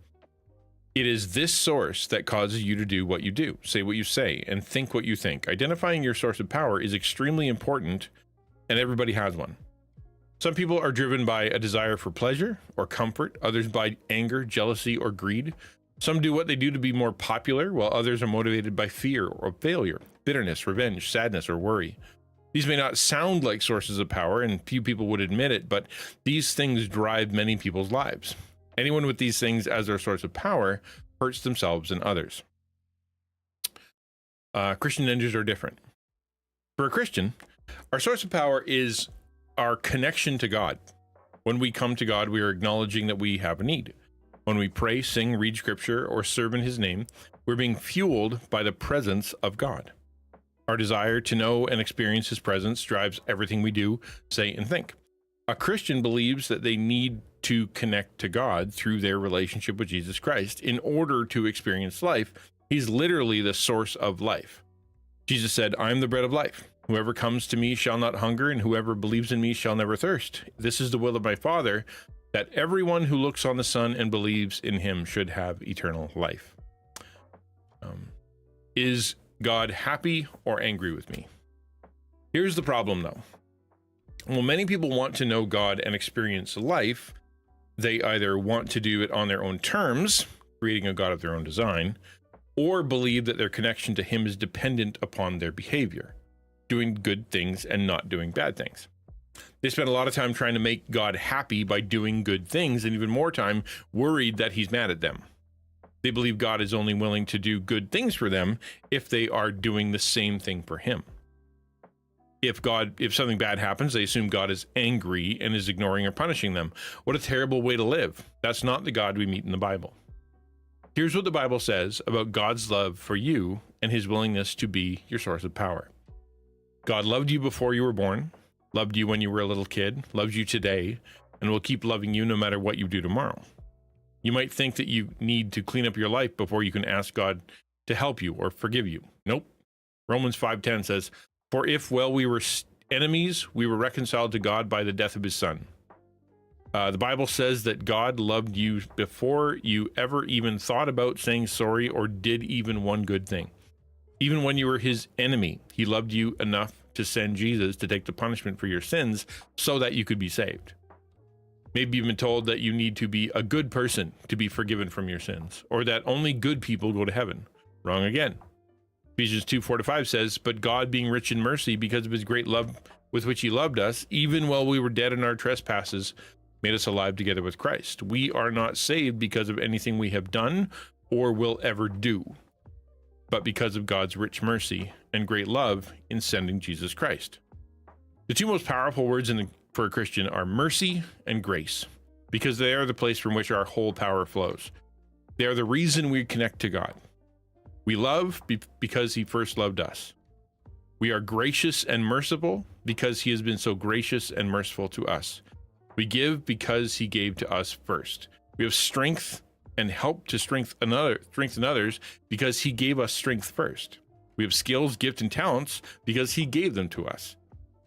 It is this source that causes you to do what you do, say what you say, and think what you think. Identifying your source of power is extremely important, and everybody has one. Some people are driven by a desire for pleasure or comfort, others by anger, jealousy, or greed. Some do what they do to be more popular, while others are motivated by fear or failure, bitterness, revenge, sadness, or worry. These may not sound like sources of power, and few people would admit it, but these things drive many people's lives. Anyone with these things as their source of power hurts themselves and others. Christian ninjas are different. For a Christian, our source of power is our connection to God. When we come to God, we are acknowledging that we have a need. When we pray, sing, read scripture, or serve in his name, we're being fueled by the presence of God. Our desire to know and experience his presence drives everything we do, say, and think. A Christian believes that they need to connect to God through their relationship with Jesus Christ in order to experience life. He's literally the source of life. Jesus said, "I am the bread of life. Whoever comes to me shall not hunger, and whoever believes in me shall never thirst. This is the will of my Father, that everyone who looks on the Son and believes in him should have eternal life." Is God happy or angry with me? Here's the problem, though. Well, many people want to know God and experience life. They either want to do it on their own terms, creating a God of their own design, or believe that their connection to him is dependent upon their behavior, doing good things and not doing bad things. They spend a lot of time trying to make God happy by doing good things, and even more time worried that he's mad at them. They believe God is only willing to do good things for them if they are doing the same thing for him. If something bad happens, they assume God is angry and is ignoring or punishing them. What a terrible way to live. That's not the God we meet in the Bible. Here's what the Bible says about God's love for you and his willingness to be your source of power. God loved you before you were born, loved you when you were a little kid, loves you today, and will keep loving you no matter what you do tomorrow. You might think that you need to clean up your life before you can ask God to help you or forgive you. Nope. Romans 5:10 says, "For if while we were enemies, we were reconciled to God by the death of his son." The Bible says that God loved you before you ever even thought about saying sorry or did even one good thing. Even when you were his enemy, he loved you enough to send Jesus to take the punishment for your sins so that you could be saved. Maybe you've been told that you need to be a good person to be forgiven from your sins, or that only good people go to heaven. Wrong again. Ephesians 2:4-5 says, "But God, being rich in mercy, because of his great love with which he loved us, even while we were dead in our trespasses, made us alive together with Christ." We are not saved because of anything we have done or will ever do, but because of God's rich mercy and great love in sending Jesus Christ. The two most powerful words for a Christian are mercy and grace, because they are the place from which our whole power flows. They are the reason we connect to God. We love because he first loved us. We are gracious and merciful because he has been so gracious and merciful to us. We give because he gave to us first. We have strength and help to strengthen others because he gave us strength first. We have skills, gifts, and talents because he gave them to us.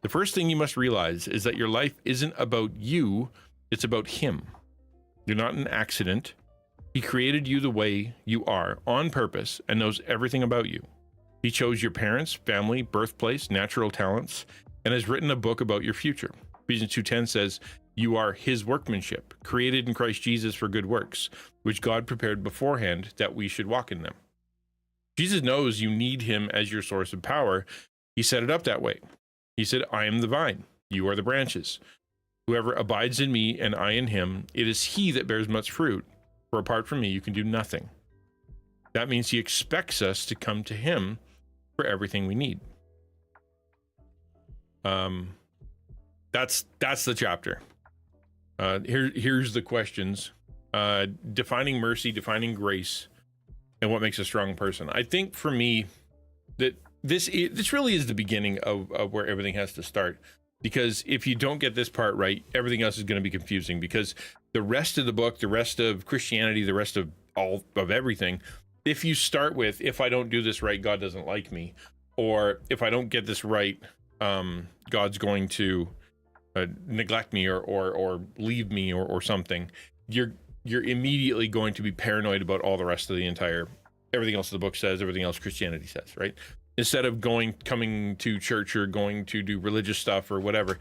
The first thing you must realize is that your life isn't about you, it's about him. You're not an accident. He created you the way you are on purpose and knows everything about you. He chose your parents, family, birthplace, natural talents, and has written a book about your future. Ephesians 2:10 says, "You are his workmanship, created in Christ Jesus for good works, which God prepared beforehand that we should walk in them." Jesus knows you need him as your source of power. He set it up that way. He said, "I am the vine, you are the branches. Whoever abides in me and I in him, it is he that bears much fruit. For apart from me, you can do nothing." That means he expects us to come to him for everything we need. That's the chapter. Here's the questions. Defining mercy, defining grace, and what makes a strong person. I think for me that this really is the beginning of where everything has to start. Because if you don't get this part right, everything else is going to be confusing, because the rest of the book, the rest of Christianity, the rest of all of everything, if you start with, if I don't do this right, God doesn't like me, or if I don't get this right, God's going to neglect me or leave me or something, you're immediately going to be paranoid about all the rest of everything else the book says, everything else Christianity says, right? Instead of coming to church or going to do religious stuff or whatever,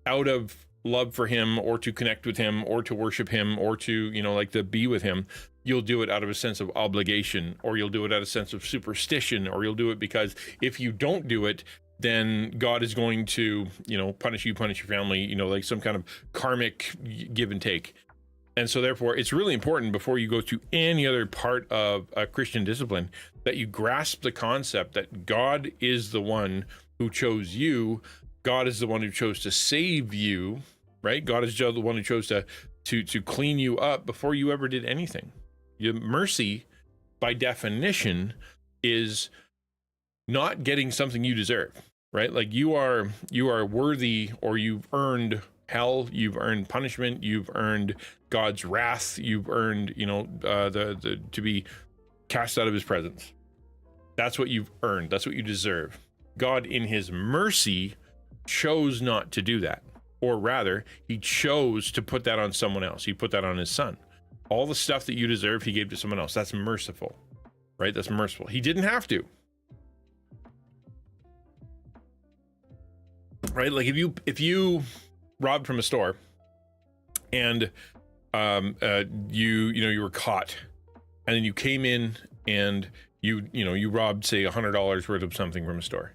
out of love for him or to connect with him or to worship him or to, like to be with him, you'll do it out of a sense of obligation, or you'll do it out of a sense of superstition, or you'll do it because if you don't do it, then God is going to, punish you, punish your family, like some kind of karmic give and take. And so therefore, it's really important before you go to any other part of a Christian discipline that you grasp the concept that God is the one who chose you. God is the one who chose to save you, right? God is the one who chose to clean you up before you ever did anything. Your mercy, by definition, is not getting something you deserve, right? Like you are worthy, or you've earned hell, you've earned punishment, you've earned God's wrath, you've earned, to be cast out of his presence. That's what you've earned. That's what you deserve. God, in his mercy, chose not to do that. Or rather, he chose to put that on someone else. He put that on his son. All the stuff that you deserve, he gave to someone else. That's merciful, right? That's merciful. He didn't have to. Right? Like if you robbed from a store and you were caught, and then you came in and you robbed, say, $100 worth of something from a store,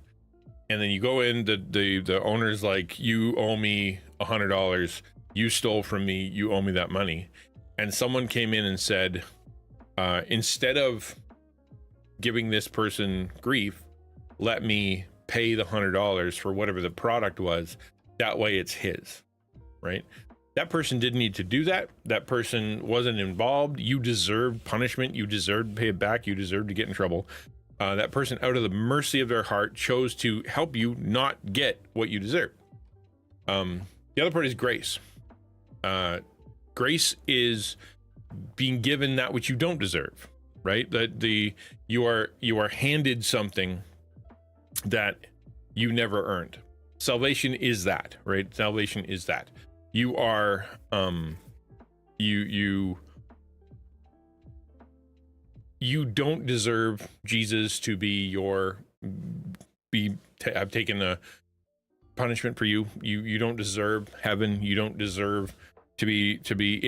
and then you go in, the owner's like, you owe me $100, you stole from me, you owe me that money. And someone came in and said, instead of giving this person grief, let me pay the $100 for whatever the product was. That way it's his, right? That person didn't need to do that. That person wasn't involved. You deserved punishment. You deserved to pay it back. You deserved to get in trouble. That person, out of the mercy of their heart, chose to help you not get what you deserve. The other part is grace. Grace is being given that which you don't deserve, right? That you are handed something that you never earned. Salvation is that, right? Salvation is that. You are you don't deserve Jesus to have taken the punishment for you. You don't deserve heaven. You don't deserve to be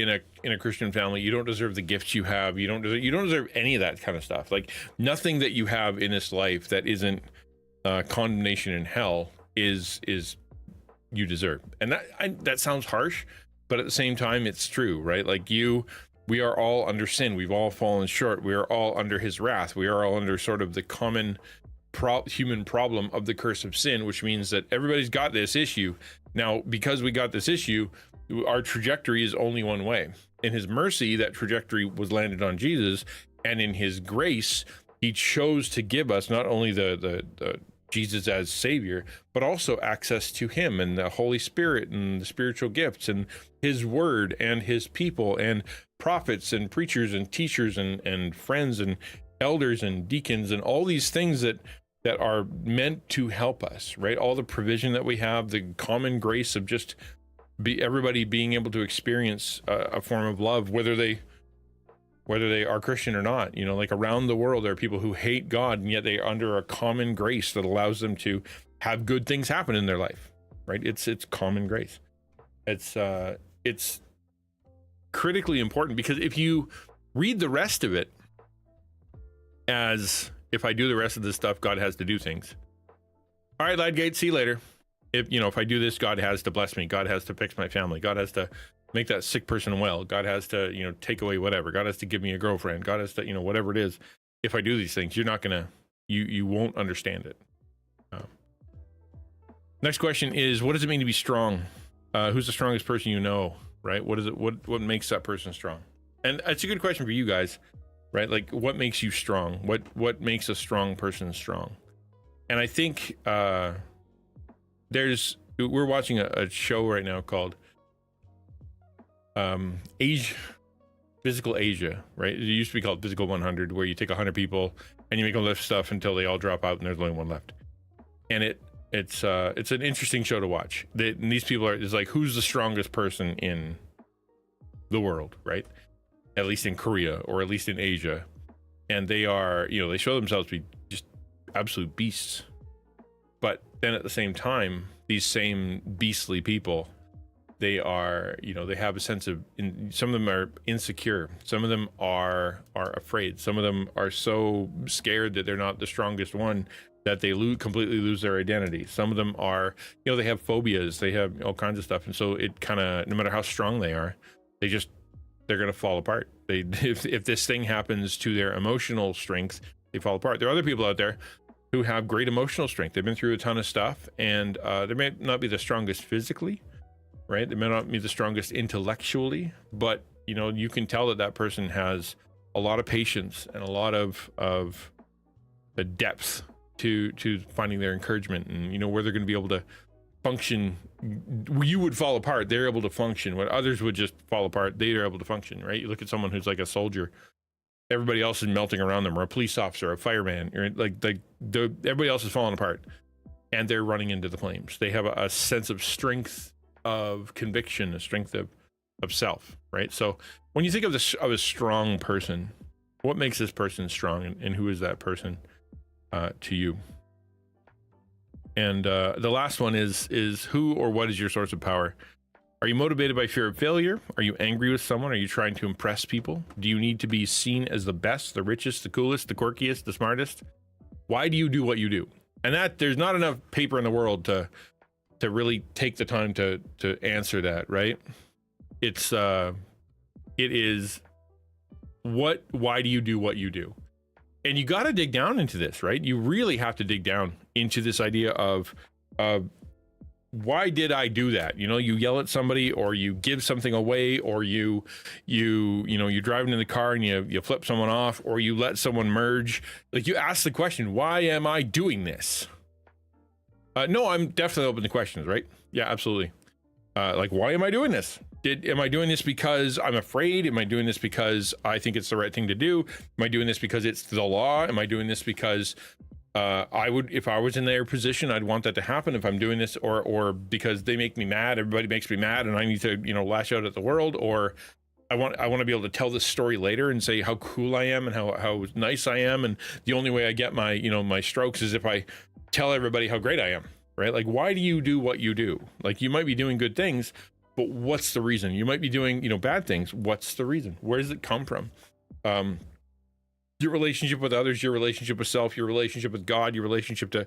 in a Christian family. You don't deserve the gifts you have. You don't deserve any of that kind of stuff. Like, nothing that you have in this life that isn't condemnation in hell is you deserve. And that sounds harsh, but at the same time, it's true, right? Like we are all under sin. We've all fallen short. We are all under his wrath. We are all under sort of the common human problem of the curse of sin, which means that everybody's got this issue. Now, because we got this issue, our trajectory is only one way. In his mercy, that trajectory was landed on Jesus, and in his grace, he chose to give us not only the Jesus as Savior, but also access to him and the Holy Spirit and the spiritual gifts and his word and his people and prophets and preachers and teachers and friends and elders and deacons and all these things that are meant to help us, right? All the provision that we have, the common grace of just everybody being able to experience a form of love, whether they are Christian or not. Like around the world, there are people who hate God, and yet they are under a common grace that allows them to have good things happen in their life, right? It's common grace. It's critically important, because if you read the rest of it as, if I do the rest of this stuff, God has to do things. All right, Ladgate, see you later. If I do this, God has to bless me. God has to fix my family. God has to make that sick person well. God has to, take away whatever. God has to give me a girlfriend. God has to, whatever it is. If I do these things, you're not gonna, you won't understand it. Next question is, what does it mean to be strong? Who's the strongest person you know, right? What is it? What makes that person strong? And it's a good question for you guys, right? Like, what makes you strong? What makes a strong person strong? And I think we're watching a show right now called Physical Asia, right? It used to be called Physical 100, where you take 100 people and you make them lift stuff until they all drop out and there's only one left. And it's an interesting show to watch. And these people it's like, who's the strongest person in the world, right? at least in Korea or at least in Asia, and they are, you know, they show themselves to be just absolute beasts. But then at the same time, these same beastly people, they are, you know, they have a sense of, some of them are insecure, some of them are afraid, some of them are so scared that they're not the strongest one that they completely lose their identity. Some of them are, you know, they have phobias, they have all kinds of stuff, and so it kind of, no matter how strong they are, they're going to fall apart. If this thing happens to their emotional strength, they fall apart. There are other people out there who have great emotional strength. They've been through a ton of stuff, and they may not be the strongest physically, right? They may not be the strongest intellectually, but you know, you can tell that that person has a lot of patience and a lot of the depth to finding their encouragement, and you know, where they're going to be able to function. You would fall apart, they're able to function. When others would just fall apart, they are able to function, right? You look at someone who's like a soldier, everybody else is melting around them, or a police officer, or a fireman, or everybody else is falling apart, and they're running into the flames. They have a sense of strength, of conviction, a strength of self, right? So when you think of a strong person, what makes this person strong, and who is that person to you? And the last one is who or what is your source of power? Are you motivated by fear of failure? Are you angry with someone? Are you trying to impress people? Do you need to be seen as the best, the richest, the coolest, the quirkiest, the smartest? Why do you do what you do? And that there's not enough paper in the world to really take the time to answer that, right? It is why do you do what you do? And you got to dig down into this, right? You really have to dig down into this idea of why did I do that? You know, you yell at somebody, or you give something away, or you're driving in the car and you flip someone off, or you let someone merge. Like, you ask the question, why am I doing this? No, I'm definitely open to questions, right? Yeah, absolutely. Like, why am I doing this? Am I doing this because I'm afraid? Am I doing this because I think it's the right thing to do? Am I doing this because it's the law? Am I doing this because if I was in their position, I'd want that to happen if I'm doing this, or because they make me mad, everybody makes me mad, and I need to, you know, lash out at the world, or I want to be able to tell this story later and say how cool I am and how nice I am, and the only way I get my strokes is if I tell everybody how great I am, right? Like, why do you do what you do? Like, you might be doing good things, but what's the reason? You might be doing, you know, bad things. What's the reason? Where does it come from? Your relationship with others, your relationship with self, your relationship with God, your relationship to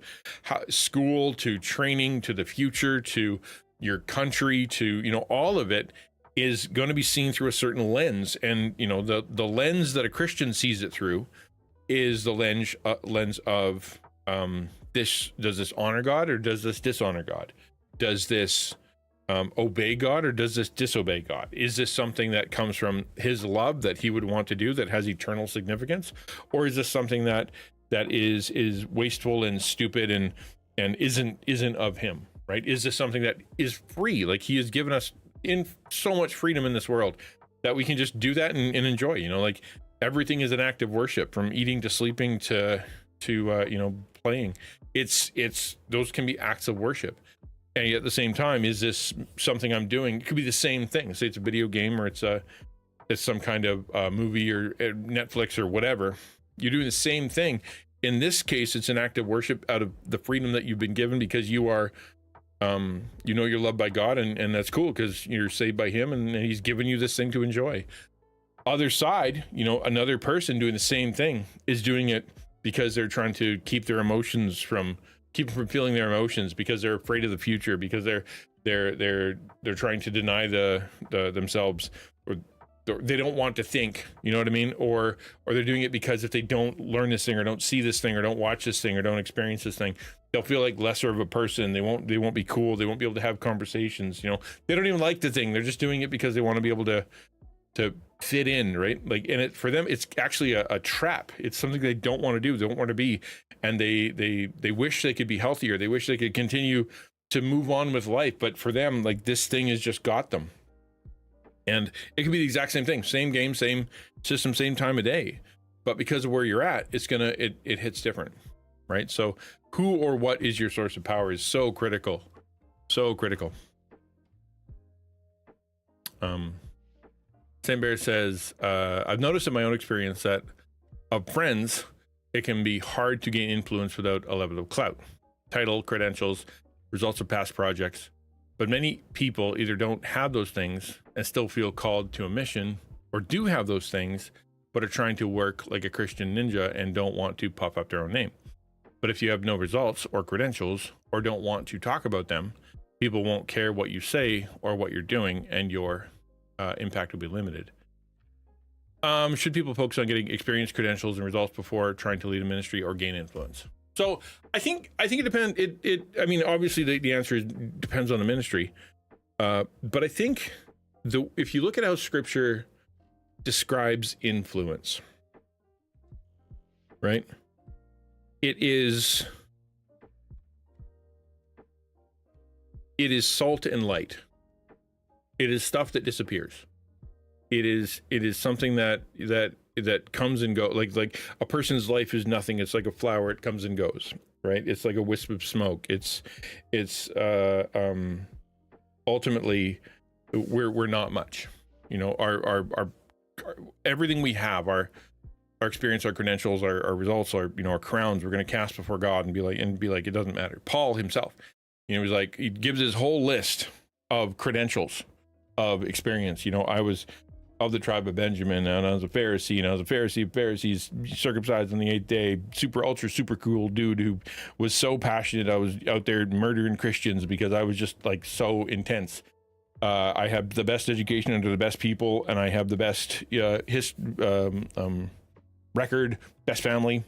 school, to training, to the future, to your country, to, you know, all of it is going to be seen through a certain lens. And, you know, the lens that a Christian sees it through is the lens of does this honor God, or does this dishonor God? Does this obey God, or does this disobey God? Is this something that comes from his love that he would want to do, that has eternal significance? Or is this something that is wasteful and stupid and isn't of him, right? Is this something that is free? Like, he has given us in so much freedom in this world that we can just do that and enjoy, you know, like, everything is an act of worship, from eating to sleeping to playing. It's those can be acts of worship. And yet at the same time, is this something I'm doing? It could be the same thing. Say it's a video game, or it's some kind of movie, or Netflix, or whatever. You're doing the same thing. In this case, it's an act of worship out of the freedom that you've been given, because you are, you're loved by God, and that's cool because you're saved by him, and he's given you this thing to enjoy. Other side, you know, another person doing the same thing is doing it because they're trying to keep their emotions from feeling their emotions, because they're afraid of the future, because they're trying to deny themselves, or they don't want to think, you know what I mean? Or they're doing it because if they don't learn this thing, or don't see this thing, or don't watch this thing, or don't experience this thing, they'll feel like lesser of a person. They won't be cool. They won't be able to have conversations. You know, they don't even like the thing. They're just doing it because they want to be able to fit in, right? Like, and for them, it's actually a trap. It's something they don't want to do. They don't want to be, and they wish they could be healthier. They wish they could continue to move on with life. But for them, like, this thing has just got them. And it could be the exact same thing, same game, same system, same time of day. But because of where you're at, it hits different, right? So who or what is your source of power is so critical, so critical. Saint Bear says, I've noticed in my own experience that of friends, it can be hard to gain influence without a level of clout, title, credentials, results of past projects. But many people either don't have those things and still feel called to a mission, or do have those things, but are trying to work like a Christian ninja and don't want to puff up their own name. But if you have no results or credentials, or don't want to talk about them, people won't care what you say or what you're doing, and your impact will be limited. Should people focus on getting experience, credentials, and results before trying to lead a ministry or gain influence? So I think it depends. I mean, obviously the answer is depends on the ministry. But I think if you look at how Scripture describes influence, right? It is salt and light. It is stuff that disappears. It is something that comes and goes. Like a person's life is nothing. It's like a flower. It comes and goes, right? It's like a wisp of smoke. It's ultimately we're not much. You know, our everything we have, our experience, our credentials, our results, our crowns, we're going to cast before God and be like, it doesn't matter. Paul himself, he's like, he gives his whole list of credentials of experience. I was of the tribe of Benjamin, and I was a Pharisee, and I was a Pharisee of Pharisees, circumcised on the 8th day, super cool dude who was so passionate. I was out there murdering Christians because I was just like so intense. I have the best education under the best people, and I have the best record, best family.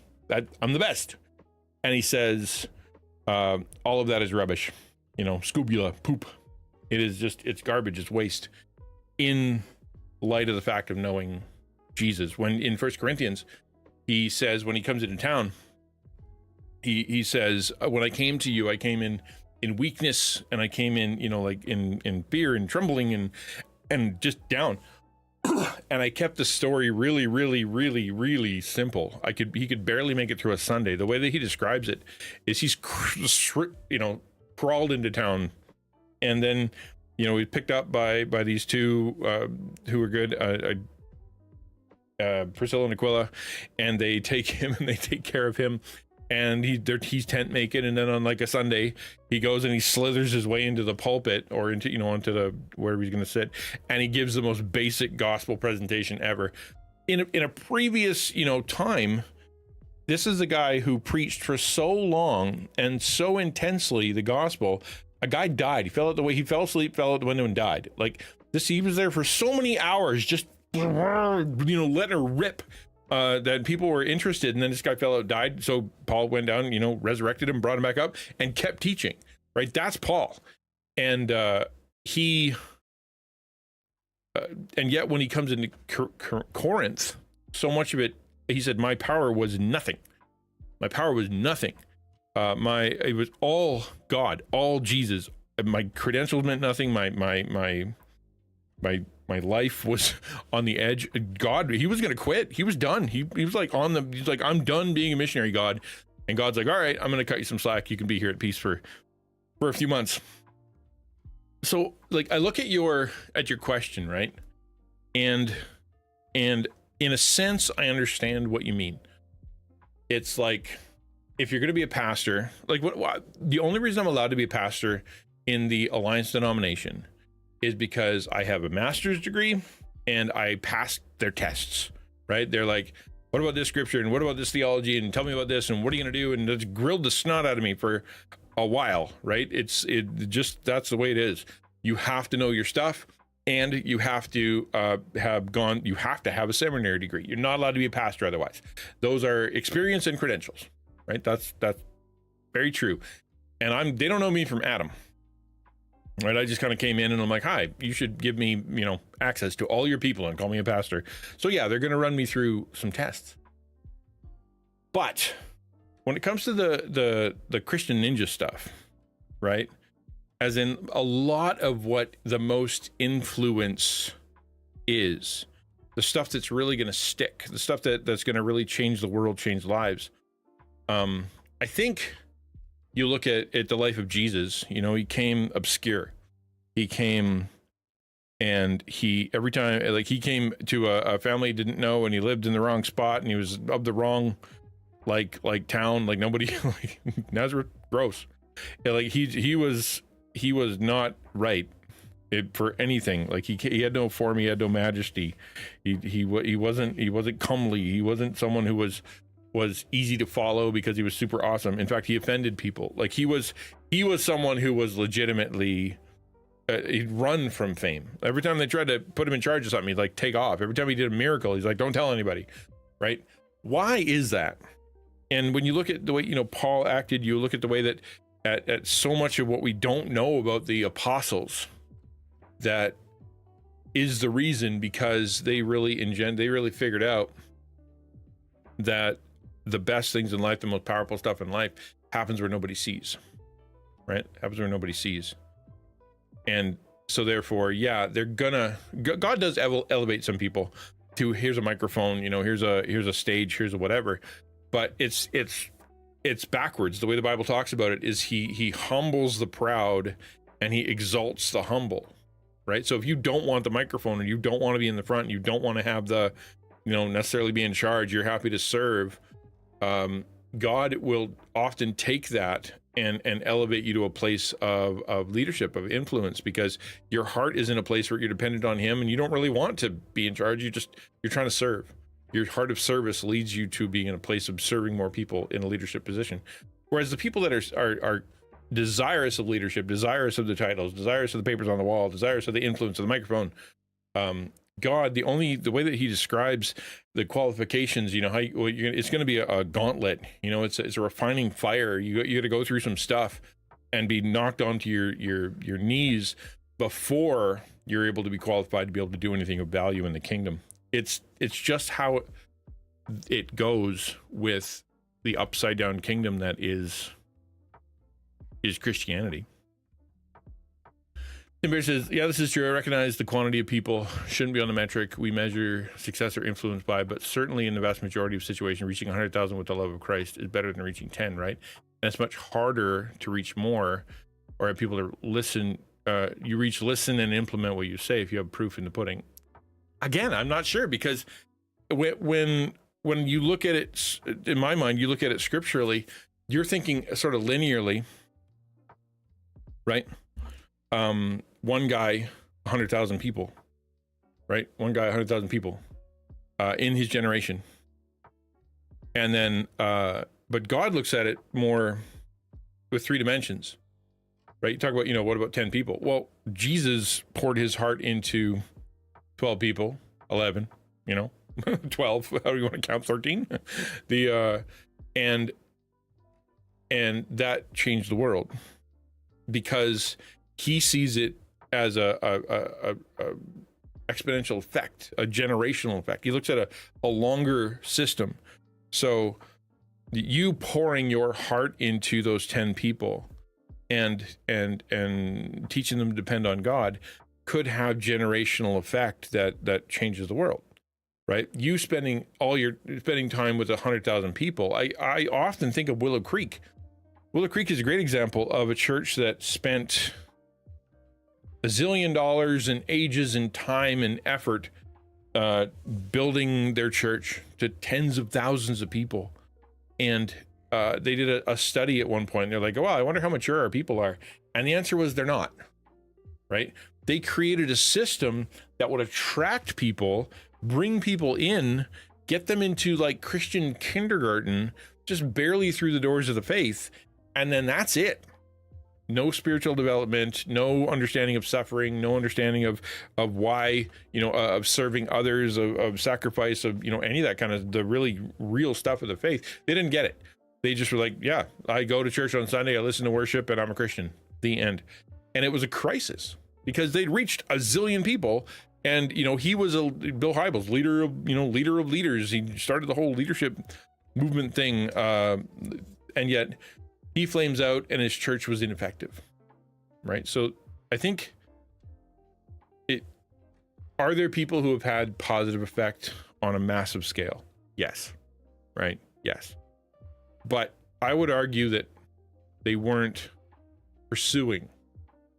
I'm the best. And he says, all of that is rubbish. Scubula, poop. It's garbage, it's waste. In light of the fact of knowing Jesus. When in 1 Corinthians, he says, when he comes into town, he says, when I came to you, I came in weakness, and I came in, like in fear and trembling and just down. And I kept the story really, really, really, really simple. He could barely make it through a Sunday. The way that he describes it is he's, crawled into town, and then, he's picked up by these two who were good, Priscilla and Aquila, and they take him and they take care of him. And he's tent making, and then on like a Sunday, he goes and he slithers his way into the pulpit or into onto the wherever he's going to sit, and he gives the most basic gospel presentation ever. In a previous time, this is a guy who preached for so long and so intensely the gospel. A guy died. He fell asleep, fell out the window, and died. Like this, he was there for so many hours, just letting her rip. That people were interested, and then this guy fell out, died. So Paul went down, resurrected him, brought him back up, and kept teaching. Right? That's Paul. And and yet when he comes into Corinth, so much of it, he said, my power was nothing. My power was nothing. It was all God, all Jesus. My credentials meant nothing. My life was on the edge. God, he was going to quit. He was done. He was like he's like, I'm done being a missionary, God. And God's like, all right, I'm going to cut you some slack. You can be here at peace for a few months. So like, I look at your question, right? And in a sense, I understand what you mean. It's like, if you're going to be a pastor, like what the only reason I'm allowed to be a pastor in the Alliance denomination is because I have a master's degree and I passed their tests, right? They're like, what about this scripture? And what about this theology? And tell me about this. And what are you going to do? And it's grilled the snot out of me for a while, right? That's the way it is. You have to know your stuff, and you have to you have to have a seminary degree. You're not allowed to be a pastor otherwise. Those are experience and credentials, right? That's very true. And they don't know me from Adam. Right, I just kind of came in and I'm like, hi, you should give me, access to all your people and call me a pastor. So yeah, they're going to run me through some tests. But when it comes to the Christian Ninja stuff, right? As in a lot of what the most influence is, the stuff that's really going to stick, the stuff that's going to really change the world, change lives. I think you look at the life of Jesus, he came obscure. He came And he, every time, like, he came to a family he didn't know, and he lived in the wrong spot, and he was of the wrong, like town, like nobody, like Nazareth, gross. Yeah, like he was not right for anything. Like he had no form, he had no majesty. He wasn't comely. He wasn't someone who was easy to follow because he was super awesome. In fact, he offended people. Like he was someone who was legitimately he'd run from fame. Every time they tried to put him in charge of something, he'd like take off. Every time he did a miracle, he's like, don't tell anybody, right? Why is that? And when you look at the way, Paul acted, you look at the way that at so much of what we don't know about the apostles, that is the reason, because they really figured out that the best things in life, the most powerful stuff in life, happens where nobody sees, right? Happens where nobody sees. And so therefore, yeah, God does elevate some people to, here's a microphone, here's a stage, here's a whatever, but it's backwards. The way the Bible talks about it is he humbles the proud and he exalts the humble, right? So if you don't want the microphone, and you don't want to be in the front, and you don't want to have the, necessarily be in charge, you're happy to serve, God will often take that and elevate you to a place of leadership, of influence, because your heart is in a place where you're dependent on him and you don't really want to be in charge. You're trying to serve. Your heart of service leads you to being in a place of serving more people in a leadership position. Whereas the people that are desirous of leadership, desirous of the titles, desirous of the papers on the wall, desirous of the influence of the microphone, God, the way that he describes the qualifications, it's going to be a gauntlet. It's a refining fire. You got to go through some stuff and be knocked onto your knees before you're able to be qualified to be able to do anything of value in the kingdom. It's just how it goes with the upside down kingdom that is Christianity. Tim Bear says, yeah, this is true. I recognize the quantity of people shouldn't be on the metric we measure success or influence by, but certainly in the vast majority of situations, reaching 100,000 with the love of Christ is better than reaching 10, right? And it's much harder to reach more, or have people to listen. You reach, listen, and implement what you say if you have proof in the pudding. Again, I'm not sure, because when you look at it, in my mind, you look at it scripturally, you're thinking sort of linearly, right? One guy, 100,000 people, right? One guy, 100,000 people, in his generation. And then, but God looks at it more with three dimensions, right? You talk about, what about 10 people? Well, Jesus poured his heart into 12 people, 11, 12, how do you want to count 13? And that changed the world, because he sees it as a exponential effect, a generational effect. He looks at a longer system. So you pouring your heart into those 10 people and teaching them to depend on God could have generational effect that changes the world, right? You spending time with 100,000 people. I often think of Willow Creek. Willow Creek is a great example of a church that spent $1 zillion in ages and time and effort building their church to tens of thousands of people. And they did a study at one point. They're like, oh, wow, I wonder how mature our people are. And the answer was they're not, right? They created a system that would attract people, bring people in, get them into like Christian kindergarten, just barely through the doors of the faith. And then that's it. No spiritual development, no understanding of suffering, no understanding of why, of serving others, of sacrifice, of, any of that kind of the really real stuff of the faith. They didn't get it. They just were like, yeah, I go to church on Sunday, I listen to worship, and I'm a Christian. The end. And it was a crisis, because they'd reached 1 zillion people. And, he was Bill Hybels, leader of leaders. He started the whole leadership movement thing. And yet he flames out and his church was ineffective, right? So I think are there people who have had positive effect on a massive scale? Yes. Right? Yes. But I would argue that they weren't pursuing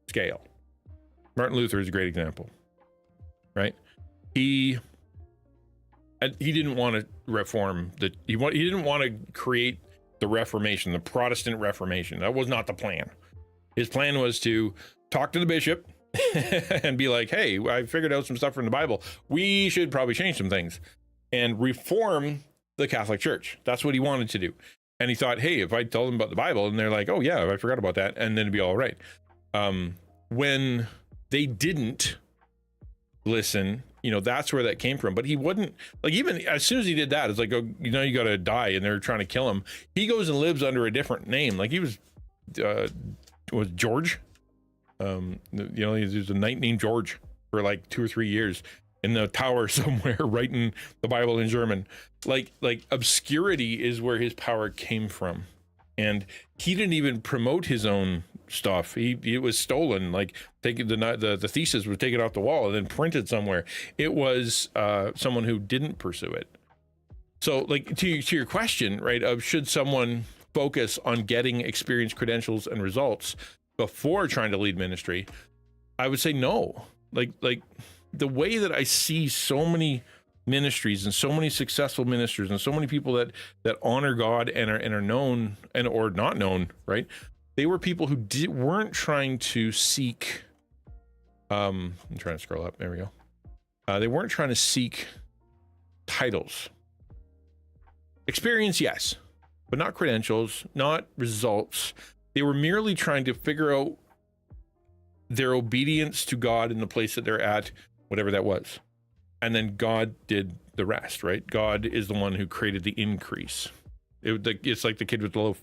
scale. Martin Luther is a great example. right? He didn't want to reform he didn't want to create the Reformation, the Protestant Reformation. That was not the plan. His plan was to talk to the bishop and be like, hey, I figured out some stuff from the Bible. We should probably change some things and reform the Catholic Church. That's what he wanted to do. And he thought, hey, if I tell them about the Bible and they're like, oh yeah, I forgot about that, and then it'd be all right. When they didn't listen, that's where that came from. But he wouldn't, like, even as soon as he did that, it's like, oh, you got to die, and they're trying to kill him. He goes and lives under a different name. Like, he was George. He was a knight named George for like 2 or 3 years in the tower somewhere, writing the Bible in German. Like obscurity is where his power came from. And he didn't even promote his own stuff. It was stolen. Like, taking the thesis was taken off the wall and then printed somewhere. It was someone who didn't pursue it. So, like, to your question, right, of should someone focus on getting experience, credentials, and results before trying to lead ministry, I would say no. Like the way that I see so many ministries and so many successful ministers and so many people that honor God and are known or not known, right? They were people who weren't trying to seek. I'm trying to scroll up. There we go. They weren't trying to seek titles. Experience, yes, but not credentials, not results. They were merely trying to figure out their obedience to God in the place that they're at, whatever that was. And then God did the rest, right? God is the one who created the increase. It's like the kid with the loaf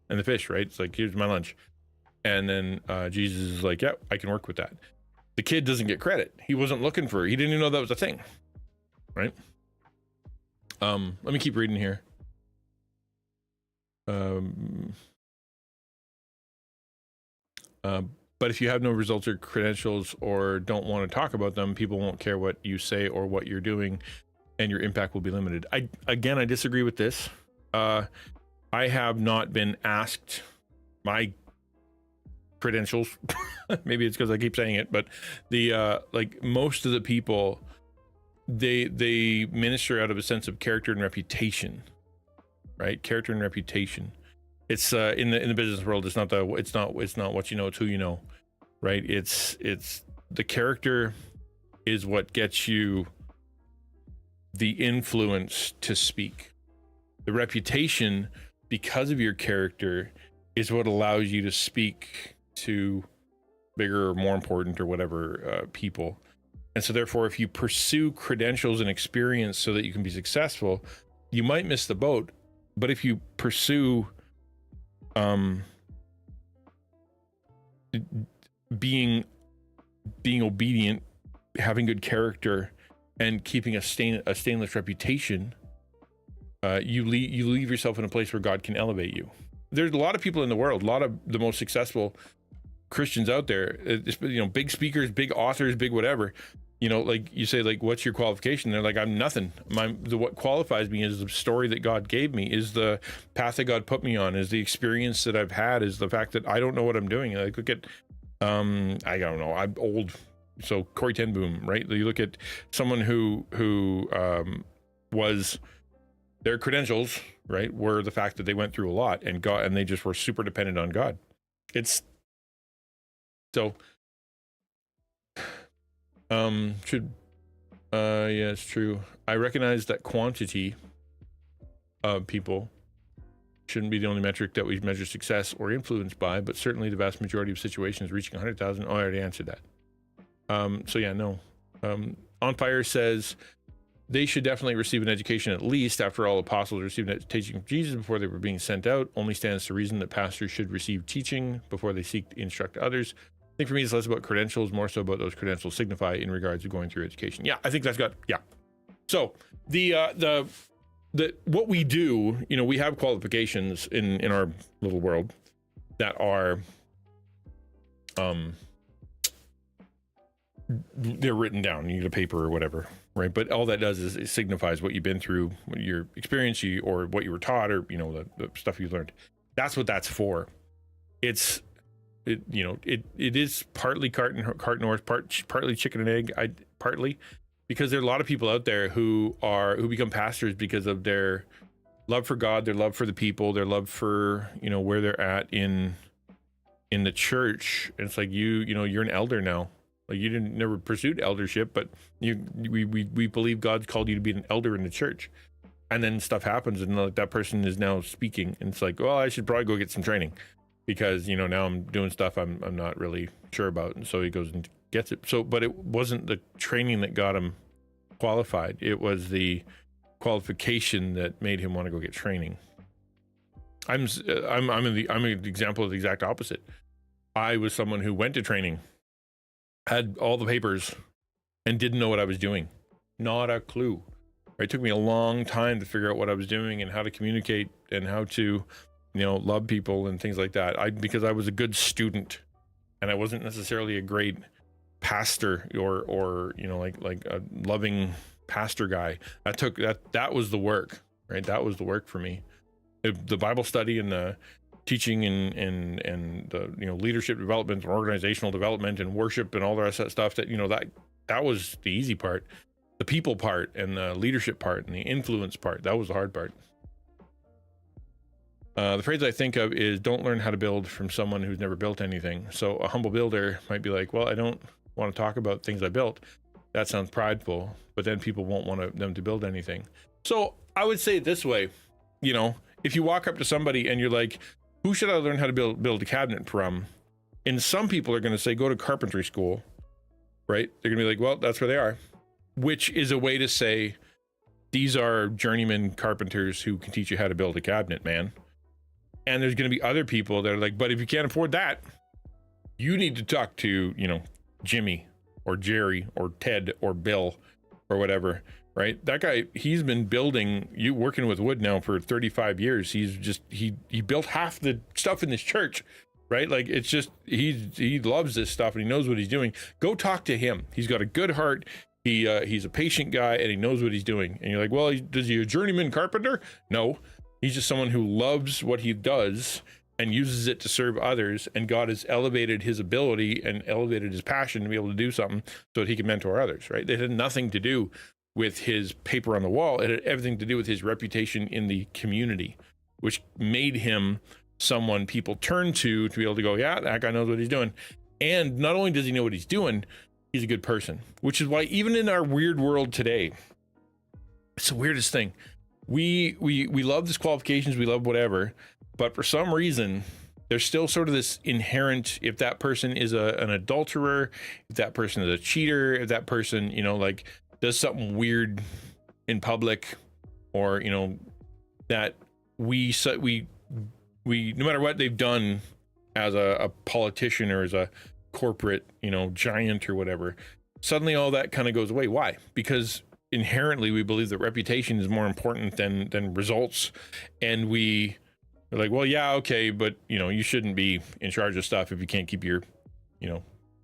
and the fish, right? It's like, here's my lunch. And then Jesus is like, yeah, I can work with that. The kid doesn't get credit. He wasn't looking for it. He didn't even know that was a thing, right? Let me keep reading here. But if you have no results or credentials or don't want to talk about them, people won't care what you say or what you're doing, and your impact will be limited. I disagree with this. I have not been asked my credentials. Maybe it's because I keep saying it, but the like most of the people, they minister out of a sense of character and reputation, right? Character and reputation. It's in the business world. It's not what you know. It's who you know, right? It's the character is what gets you the influence to speak. The reputation, because of your character, is what allows you to speak to bigger or more important or whatever people. And so therefore, if you pursue credentials and experience so that you can be successful, you might miss the boat. But if you pursue being obedient, having good character, and keeping a stainless reputation, you leave yourself in a place where God can elevate you. There's a lot of people in the world, a lot of the most successful Christians out there, big speakers, big authors, big whatever. Like you say, like, what's your qualification? They're like, I'm nothing. What qualifies me is the story that God gave me, is the path that God put me on, is the experience that I've had, is the fact that I don't know what I'm doing. Like, look at, I don't know, I'm old. So Corey Ten Boom, right? You look at someone who was, their credentials, right, were the fact that they went through a lot and they just were super dependent on God. It's so. Yeah, it's true. I recognize that quantity of people shouldn't be the only metric that we measure success or influence by, but certainly the vast majority of situations reaching 100,000. Oh, I already answered that. So yeah, no. On Fire says they should definitely receive an education at least. After all, apostles received an teaching from Jesus before they were being sent out. Only stands to reason that pastors should receive teaching before they seek to instruct others. I think for me, it's less about credentials, more so about those credentials signify in regards to going through education. Yeah, I think that's yeah. So the what we do, we have qualifications in our little world that are, they're written down. You get a paper or whatever, right? But all that does is it signifies what you've been through, what your experience, or what you were taught, or the stuff you learned. That's what that's for. It's it is partly cart and horse, partly chicken and egg. Partly because there are a lot of people out there who become pastors because of their love for God, their love for the people, their love for, where they're at in the church. And it's like, you're an elder now. Like, you never pursued eldership, but we believe God's called you to be an elder in the church. And then stuff happens, and like that person is now speaking, and it's like, well, I should probably go get some training, because now I'm doing stuff I'm not really sure about. And so he goes and gets it. So, but it wasn't the training that got him qualified. It was the qualification that made him want to go get training. I'm an example of the exact opposite. I was someone who went to training, had all the papers, and didn't know what I was doing. Not a clue. It took me a long time to figure out what I was doing and how to communicate and how to, love people and things like that. Because I was a good student, and I wasn't necessarily a great pastor or like a loving pastor guy. That was the work, right? That was the work for me. The Bible study and the teaching and the leadership development and organizational development and worship and all the rest of that stuff, that was the easy part. The people part and the leadership part and the influence part, that was the hard part. The phrase I think of is, don't learn how to build from someone who's never built anything. So a humble builder might be like, well, I don't want to talk about things I built. That sounds prideful, but then people won't want them to build anything. So I would say it this way, if you walk up to somebody and you're like, who should I learn how to build a cabinet from? And some people are going to say, go to carpentry school, right? They're going to be like, well, that's where they are. Which is a way to say, these are journeyman carpenters who can teach you how to build a cabinet, man. And there's going to be other people that are like, but if you can't afford that, you need to talk to, Jimmy or Jerry or Ted or Bill or whatever, right? That guy, he's been working with wood now for 35 years. He built half the stuff in this church, right? Like, it's just, he loves this stuff and he knows what he's doing. Go talk to him. He's got a good heart. He's a patient guy and he knows what he's doing. And you're like, well, is he a journeyman carpenter? No, he's just someone who loves what he does and uses it to serve others. And God has elevated his ability and elevated his passion to be able to do something so that he can mentor others, right? It had nothing to do with his paper on the wall. It had everything to do with his reputation in the community, which made him someone people turn to be able to go, yeah, that guy knows what he's doing. And not only does he know what he's doing, he's a good person, which is why even in our weird world today, it's the weirdest thing. We love disqualifications, we love whatever, but for some reason, there's still sort of this inherent, if that person is an adulterer, if that person is a cheater, if that person, does something weird in public, or, that we no matter what they've done as a politician or as a corporate, giant or whatever, suddenly all that kind of goes away. Why? Because inherently we believe that reputation is more important than results. And we're like, well, yeah, okay, but you shouldn't be in charge of stuff if you can't keep your,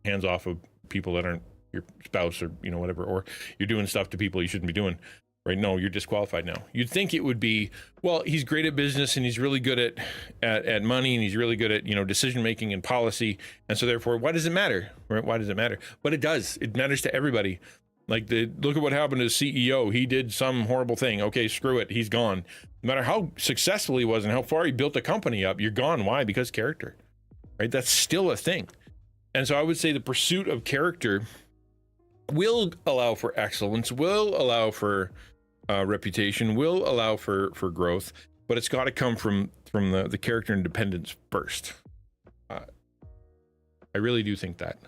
hands off of people that aren't your spouse or, whatever, or you're doing stuff to people you shouldn't be doing. Right? No, you're disqualified now. You'd think it would be, well, he's great at business and he's really good at money and he's really good at, decision making and policy. And so therefore, why does it matter? Right? Why does it matter? But it does. It matters to everybody. Like, look at what happened to the CEO. He did some horrible thing. Okay, screw it. He's gone. No matter how successful he was and how far he built the company up, you're gone. Why? Because character. Right? That's still a thing. And so I would say the pursuit of character will allow for excellence, will allow for reputation, will allow for growth, but it's got to come from the character and dependence first. I really do think that.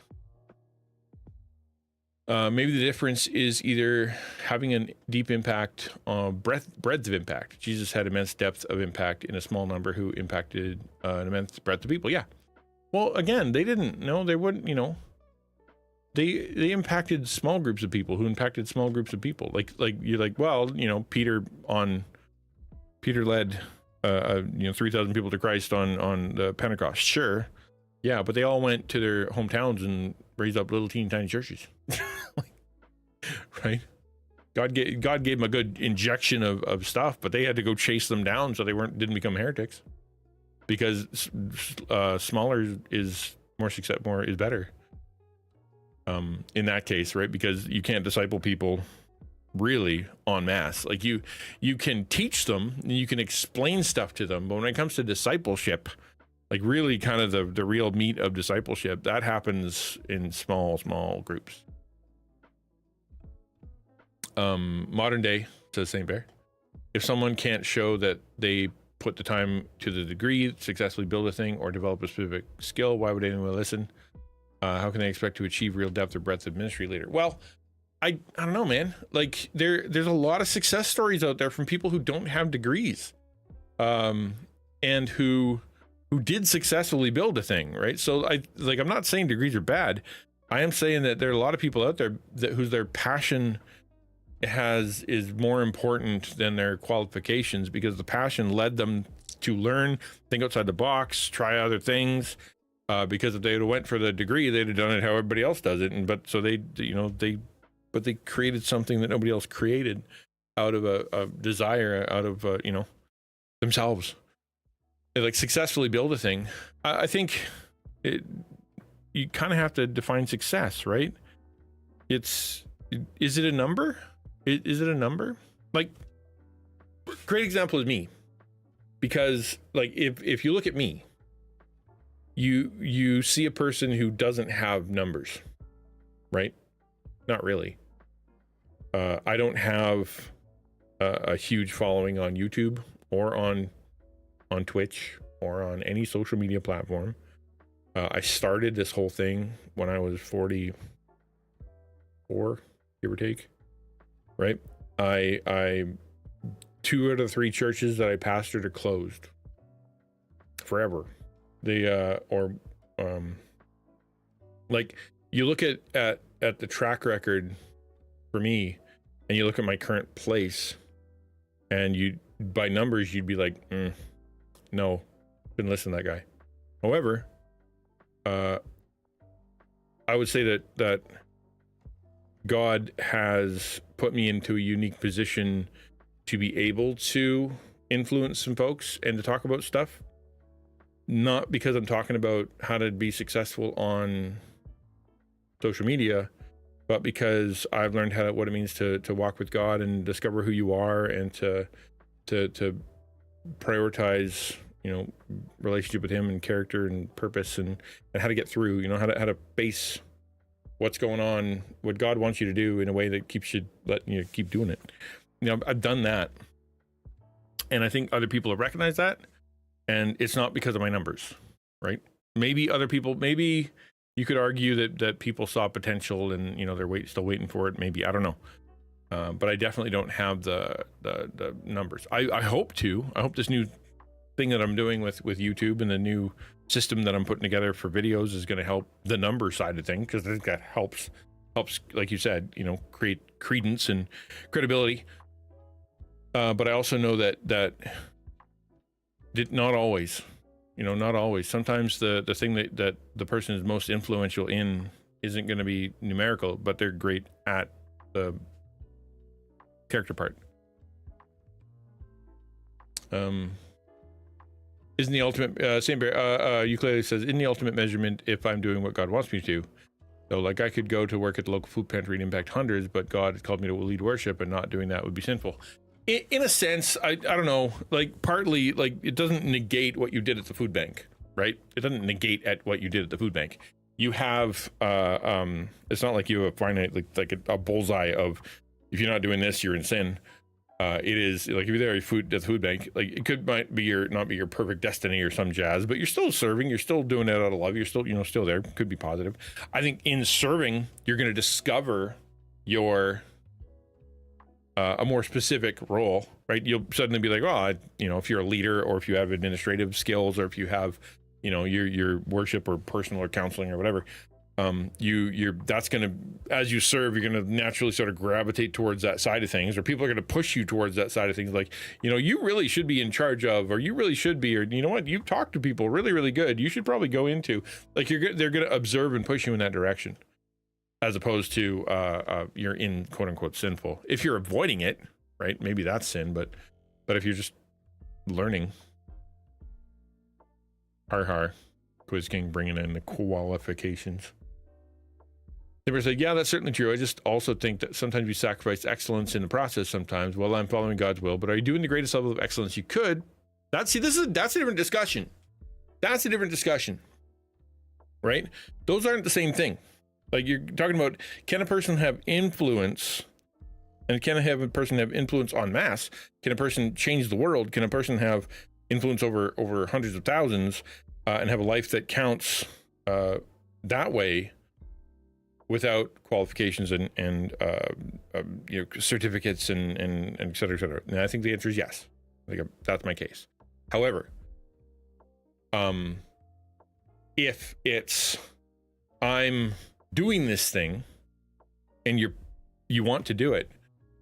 Maybe the difference is either having a deep impact, breadth of impact. Jesus had immense depth of impact in a small number who impacted an immense breadth of people. Yeah. Well, again, they didn't. No, they wouldn't. They impacted small groups of people who impacted small groups of people. Like you're like, well, Peter led 3,000 people to Christ on the Pentecost. Sure. Yeah, but they all went to their hometowns and raised up little teeny tiny churches. Right? God gave them a good injection of stuff, but they had to go chase them down so they didn't become heretics. Because smaller is more success, more is better. In that case, right? Because you can't disciple people really en masse. Like you can teach them and you can explain stuff to them, but when it comes to discipleship, like really kind of the real meat of discipleship, that happens in small groups. Modern day, says St. Bear, if someone can't show that they put the time to the degree, successfully build a thing, or develop a specific skill, why would anyone listen? How can they expect to achieve real depth or breadth of ministry later? Well, I don't know, man. Like there's a lot of success stories out there from people who don't have degrees, and who did successfully build a thing, right? So I'm not saying degrees are bad. I am saying that there are a lot of people out there whose their passion is more important than their qualifications, because the passion led them to learn, think outside the box, try other things. Because if they had went for the degree, they'd have done it how everybody else does it. But they created something that nobody else created out of a desire, out of themselves. They like successfully build a thing. I think you kind of have to define success, right? Is it a number? Is it a number? Like, great example is me, because like if you look at me, you see a person who doesn't have numbers, right? Not really. I don't have a huge following on YouTube or on Twitch or on any social media platform. I started this whole thing when I was 44, give or take, right? I 2 out of 3 churches that I pastored are closed forever. Like you look at the track record for me, and you look at my current place, and you by numbers you'd be like, no, couldn't listen to that guy. However, I would say that God has put me into a unique position to be able to influence some folks and to talk about stuff. Not because I'm talking about how to be successful on social media, but because I've learned what it means to walk with God and discover who you are, and to prioritize, relationship with Him and character and purpose, and how to get through, how to face what's going on, what God wants you to do in a way that letting you keep doing it. I've done that, and I think other people have recognized that. And it's not because of my numbers, right? Maybe other people, maybe you could argue that people saw potential and, they're still waiting for it. Maybe, I don't know. But I definitely don't have the numbers. I hope to. I hope this new thing that I'm doing with YouTube and the new system that I'm putting together for videos is going to help the number side of things, because I think that helps, like you said, create credence and credibility. But I also know that not always, not always. Sometimes the thing that the person is most influential in isn't going to be numerical, but they're great at the character part. Isn't the ultimate, St. Bear, ukulele says, isn't the ultimate measurement if I'm doing what God wants me to? So like I could go to work at the local food pantry and impact hundreds, but God has called me to lead worship, and not doing that would be sinful. In a sense, I don't know, like partly, like it doesn't negate what you did at the food bank, right? It doesn't negate at what you did at the food bank. You have, it's not like you have a finite, like a bullseye of, if you're not doing this, you're in sin. It is like if you're there at the food bank, like it might be not be your perfect destiny or some jazz, but you're still serving, you're still doing it out of love, you're still, still there, could be positive. I think in serving, you're going to discover your a more specific role, right? You'll suddenly be like, oh, if you're a leader, or if you have administrative skills, or if you have, your worship or personal or counseling or whatever, that's going to, as you serve, you're going to naturally sort of gravitate towards that side of things, or people are going to push you towards that side of things. Like, you really should be in charge of, or you really should be, or you know what, you talk to people really, really good. You should probably go into, like, they're going to observe and push you in that direction. As opposed to you're in quote unquote sinful. If you're avoiding it, right? Maybe that's sin, but if you're just learning, har, Quiz King bringing in the qualifications. They said, yeah, that's certainly true. I just also think that sometimes you sacrifice excellence in the process sometimes. Well, I'm following God's will, but are you doing the greatest level of excellence you could? That's a different discussion. That's a different discussion, right? Those aren't the same thing. Like, you're talking about, can a person have influence, and can a person have influence en masse? Can a person change the world? Can a person have influence over hundreds of thousands and have a life that counts that way without qualifications and certificates and et cetera, et cetera? And I think the answer is yes. I think that's my case. However, if it's I'm doing this thing and you want to do it,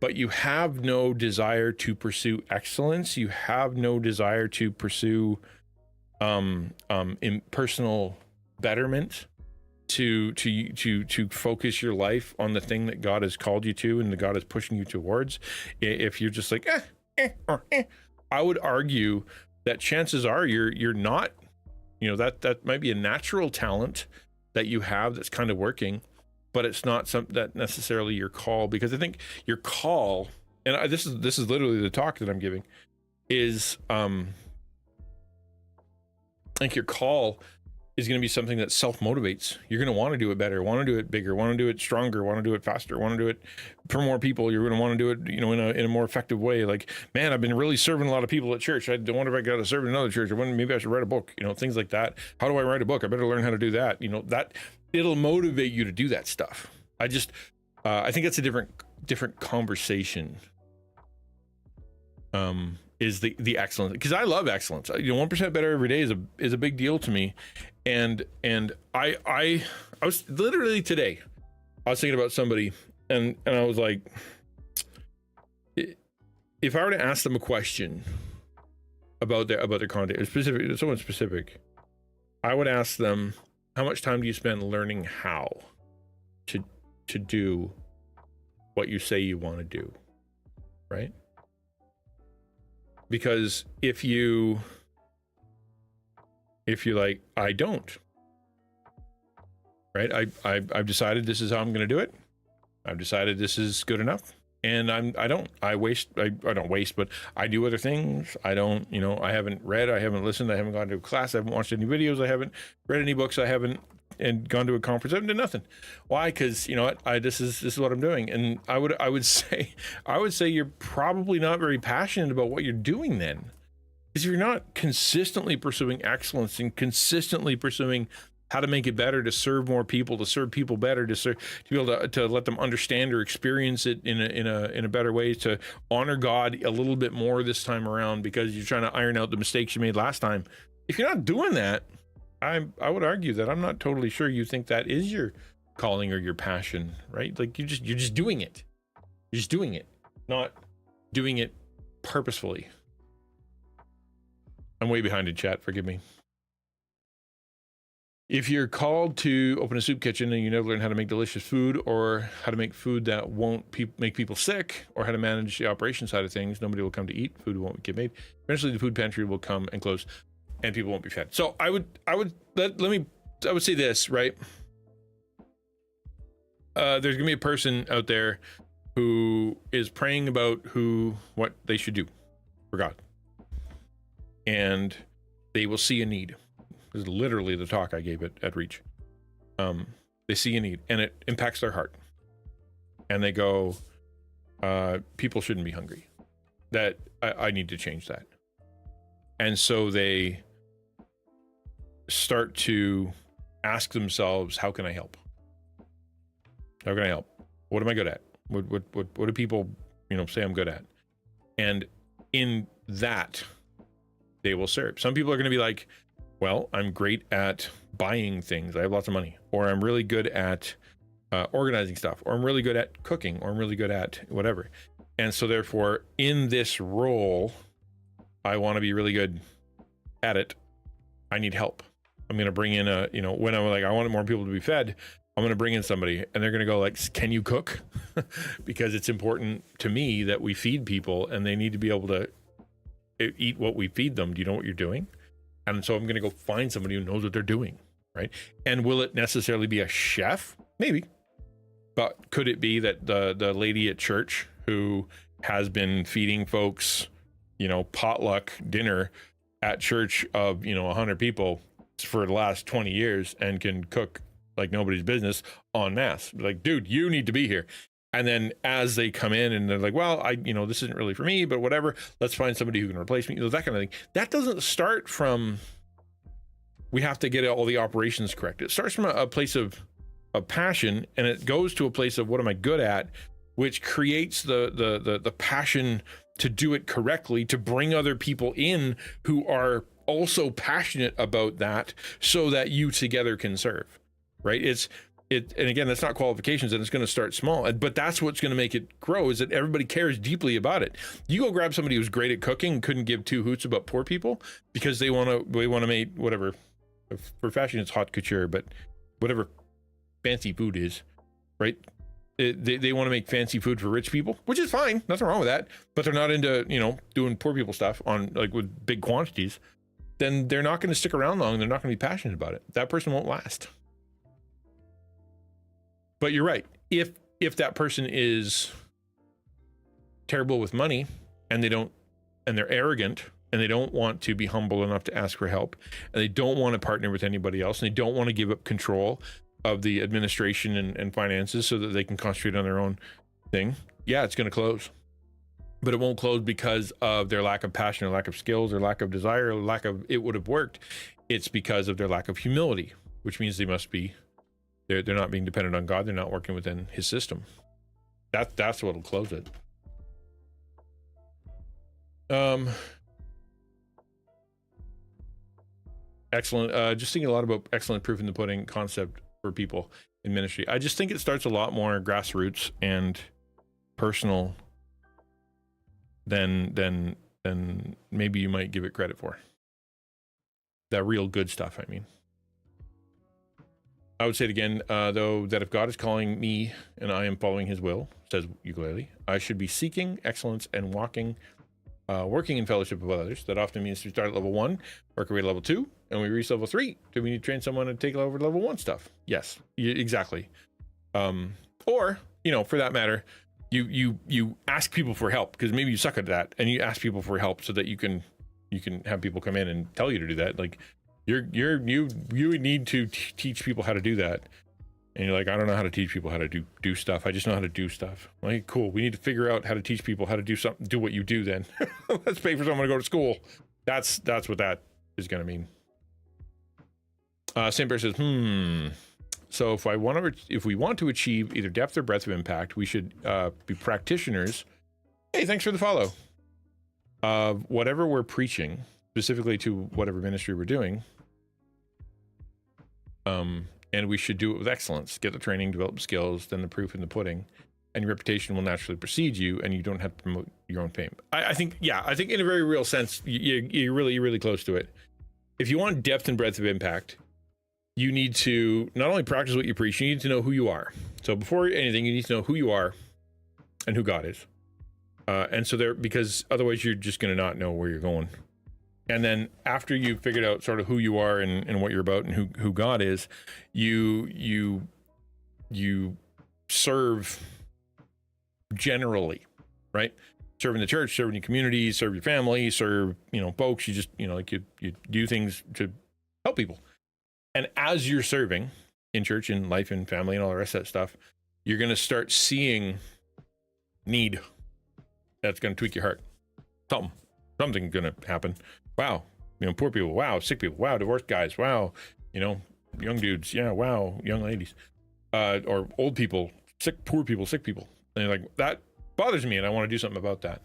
but you have no desire to pursue excellence, you have no desire to pursue in personal betterment, to focus your life on the thing that God has called you to and that God is pushing you towards, if you're just like I would argue that chances are you're not, that might be a natural talent that you have that's kind of working, but it's not something that necessarily your call, because I think your call, and this is literally the talk that I'm giving, is I think your call is going to be something that self-motivates. You're going to want to do it better, want to do it bigger, want to do it stronger, want to do it faster, want to do it for more people. You're going to want to do it, in a more effective way. Like, man, I've been really serving a lot of people at church. I don't wonder if I got to serve in another church. Maybe I should write a book, things like that. How do I write a book? I better learn how to do that. That it'll motivate you to do that stuff. I think that's a different conversation. Is the excellence, because I love excellence. 1% better every day is a big deal to me. And I was literally today, I was thinking about somebody and I was like, if I were to ask them a question about their content, someone specific, I would ask them, how much time do you spend learning how to do what you say you want to do, right? Because if you're like, I don't, right? I've decided this is how I'm going to do it. I've decided this is good enough. And I don't waste, but I do other things. I don't, I haven't read, I haven't listened, I haven't gone to a class, I haven't watched any videos, I haven't read any books, I haven't and gone to a conference, I haven't done nothing. Why? Because this is what I'm doing. And I would say you're probably not very passionate about what you're doing then. Because if you're not consistently pursuing excellence and consistently pursuing how to make it better, to serve more people, to serve people better, to be able to let them understand or experience it in a better way, to honor God a little bit more this time around because you're trying to iron out the mistakes you made last time. If you're not doing that, I would argue that I'm not totally sure you think that is your calling or your passion, right? Like you're just doing it. You're just doing it, not doing it purposefully. I'm way behind in chat, forgive me. If you're called to open a soup kitchen and you never learn how to make delicious food, or how to make food that won't make people sick, or how to manage the operation side of things, nobody will come to eat. Food won't get made. Eventually the food pantry will come and close and people won't be fed. So I would say this, right? There's gonna be a person out there who is praying about what they should do for God. And they will see a need. This is literally the talk I gave at Reach. They see a need and it impacts their heart. And they go, people shouldn't be hungry. That I need to change that. And so they start to ask themselves, how can I help? How can I help? What am I good at? What do people, say I'm good at? And in that, they will serve. Some people are going to be like, well, I'm great at buying things. I have lots of money. Or I'm really good at organizing stuff. Or I'm really good at cooking. Or I'm really good at whatever. And so therefore, in this role, I want to be really good at it. I need help. I'm going to bring in when I'm like, I want more people to be fed, I'm going to bring in somebody and they're going to go like, can you cook? Because it's important to me that we feed people and they need to be able to eat what we feed them. Do you know what you're doing? And so I'm going to go find somebody who knows what they're doing, right? And will it necessarily be a chef? Maybe. But could it be that the lady at church who has been feeding folks, potluck dinner at church of, 100 people for the last 20 years and can cook like nobody's business en masse? Like, dude, you need to be here. And then as they come in and they're like, well, this isn't really for me, but whatever, let's find somebody who can replace me, that kind of thing. That doesn't start from, we have to get all the operations correct. It starts from a place of passion, and it goes to a place of what am I good at, which creates the passion to do it correctly, to bring other people in who are also passionate about that, so that you together can serve, right? And again, that's not qualifications, and it's going to start small, but that's what's going to make it grow, is that everybody cares deeply about it. You go grab somebody who's great at cooking and couldn't give two hoots about poor people because they want to make whatever, for fashion it's haute couture, but whatever fancy food is, right? They want to make fancy food for rich people, which is fine, nothing wrong with that, but they're not into doing poor people stuff on like with big quantities. Then they're not going to stick around long. They're not going to be passionate about it. That person won't last. But you're right. If that person is terrible with money and they're arrogant and they don't want to be humble enough to ask for help, and they don't want to partner with anybody else, and they don't want to give up control of the administration and finances so that they can concentrate on their own thing, yeah, it's going to close. But it won't close because of their lack of passion or lack of skills or lack of desire or lack of it would have worked. It's because of their lack of humility, which means they're not being dependent on God. They're not working within his system. That's what'll close it. Excellent. Just thinking a lot about excellent proof in the pudding concept for people in ministry. I just think it starts a lot more grassroots and personal than maybe you might give it credit for. That real good stuff, I mean. I would say it again, though, that if God is calling me and I am following his will, says Ukulele, I should be seeking excellence and working in fellowship with others. That often means we start at level 1, work our way to level 2, and we reach level 3. Do we need to train someone to take over level 1 stuff? Yes, exactly. Or, for that matter, you ask people for help because maybe you suck at that, and you ask people for help so that you can have people come in and tell you to do that. Like, you need to teach people how to do that, and you're like, I don't know how to teach people how to do stuff. I just know how to do stuff. Like, cool. We need to figure out how to teach people how to do something. Do what you do. Then let's pay for someone to go to school. That's what that is going to mean. St. Bear says, So if we want to achieve either depth or breadth of impact, we should be practitioners. Hey, thanks for the follow. Of whatever we're preaching, specifically to whatever ministry we're doing. And we should do it with excellence. Get the training, develop skills, then the proof in the pudding, and your reputation will naturally precede you, and you don't have to promote your own fame. I think in a very real sense, you're really close to it. If you want depth and breadth of impact, you need to not only practice what you preach, you need to know who you are. So before anything, you need to know who you are and who God is. And so because otherwise you're just going to not know where you're going. And then after you've figured out sort of who you are and what you're about and who God is, you serve generally, right? Serve in the church, serve in your community, serve your family, serve, folks. You just, you do things to help people. And as you're serving in church and life and family and all the rest of that stuff, you're going to start seeing need that's going to tweak your heart. Something's going to happen. Wow. Poor people. Wow. Sick people. Wow. Divorced guys. Wow. Young dudes. Yeah. Wow. Young ladies. Or old people, poor people, sick people. And you're like, that bothers me and I want to do something about that.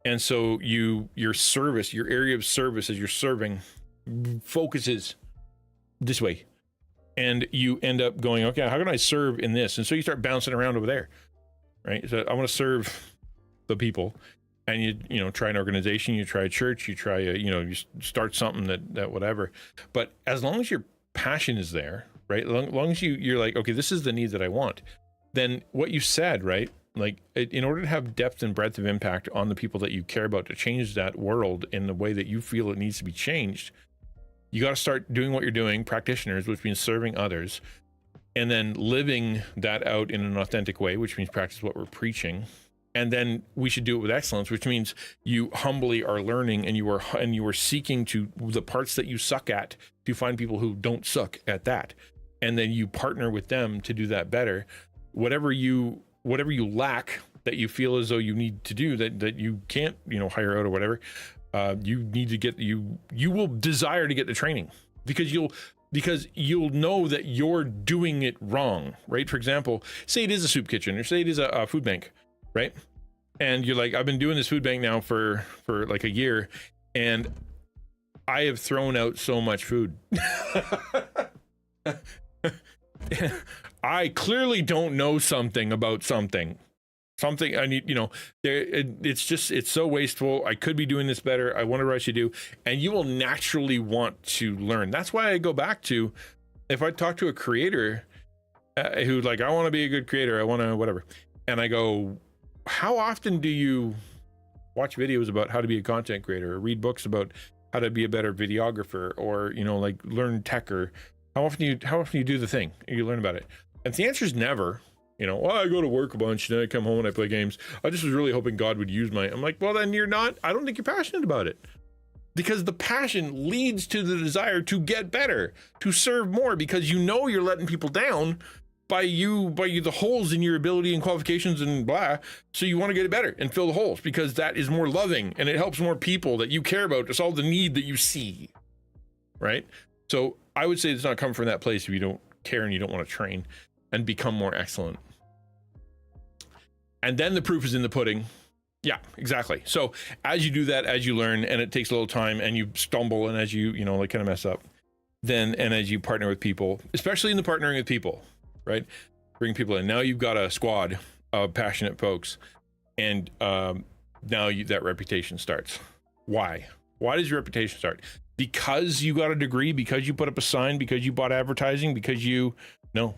And so your service, your area of service as you're serving focuses this way. And you end up going, okay, how can I serve in this? And so you start bouncing around over there, right? So I want to serve the people. And you try an organization, you try a church, you try you start something that whatever. But as long as your passion is there, right? As long as you're like, okay, this is the need that I want. Then what you said, right? Like, in order to have depth and breadth of impact on the people that you care about, to change that world in the way that you feel it needs to be changed, You got to start doing what you're doing, practitioners, which means serving others, and then living that out in an authentic way, which means practice what we're preaching. And then we should do it with excellence, which means you humbly are learning, and you are seeking to the parts that you suck at, to find people who don't suck at that, and then you partner with them to do that better. Whatever you lack that you feel as though you need to do that you can't, hire out or whatever, you need to get, you will desire to get the training, because you'll know that you're doing it wrong, right? For example, say it is a soup kitchen, or say it is a food bank, right? And you're like, I've been doing this food bank now for like a year, and I have thrown out so much food. I clearly don't know something about something I need, it's so wasteful. I could be doing this better. I wonder what I should do. And you will naturally want to learn. That's why I go back to, if I talk to a creator who's like, I want to be a good creator, I want to whatever, and I go, how often do you watch videos about how to be a content creator, or read books about how to be a better videographer, or like learn tech, or how often you do the thing and you learn about it? And the answer is never. Well, I go to work a bunch, then I come home and I play games. I just was really hoping God would use I'm like, well, then you're not, I don't think you're passionate about it, because the passion leads to the desire to get better, to serve more, because you're letting people down by the holes in your ability and qualifications and blah. So you want to get it better and fill the holes, because that is more loving and it helps more people that you care about to solve the need that you see. Right. So I would say it's not coming from that place if you don't care and you don't want to train and become more excellent. And then the proof is in the pudding. Yeah, exactly. So as you do that, as you learn, and it takes a little time, and you stumble, and as you, kind of mess up, then, and as you partner with people, especially in the partnering with people, right? Bring people in. Now you've got a squad of passionate folks, and now that reputation starts. Why? Why does your reputation start? Because you got a degree, because you put up a sign, because you bought advertising, because no.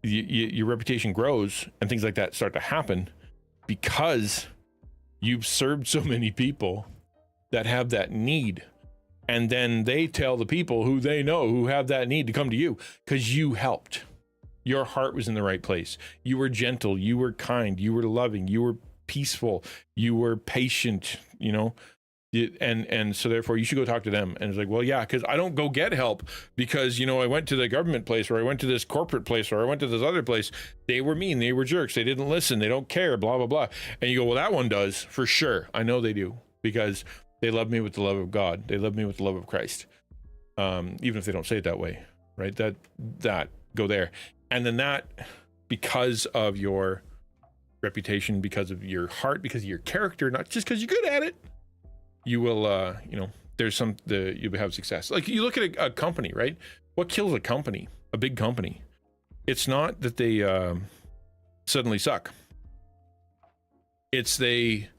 Your reputation grows and things like that start to happen because you've served so many people that have that need. And then they tell the people who they know who have that need to come to you because you helped. Your heart was in the right place. You were gentle. You were kind. You were loving. You were peaceful. You were patient, and so therefore you should go talk to them. And it's like, well, yeah, because I don't go get help because, I went to the government place, or I went to this corporate place, or I went to this other place. They were mean. They were jerks. They didn't listen. They don't care, blah, blah, blah. And you go, well, that one does for sure. I know they do, because they love me with the love of God. They love me with the love of Christ. Even if they don't say it that way, right? That go there. And then that, because of your reputation, because of your heart, because of your character, not just because you're good at it, you will, you'll have success. Like you look at a company, right? What kills a company, a big company? It's not that they suddenly suck. It's they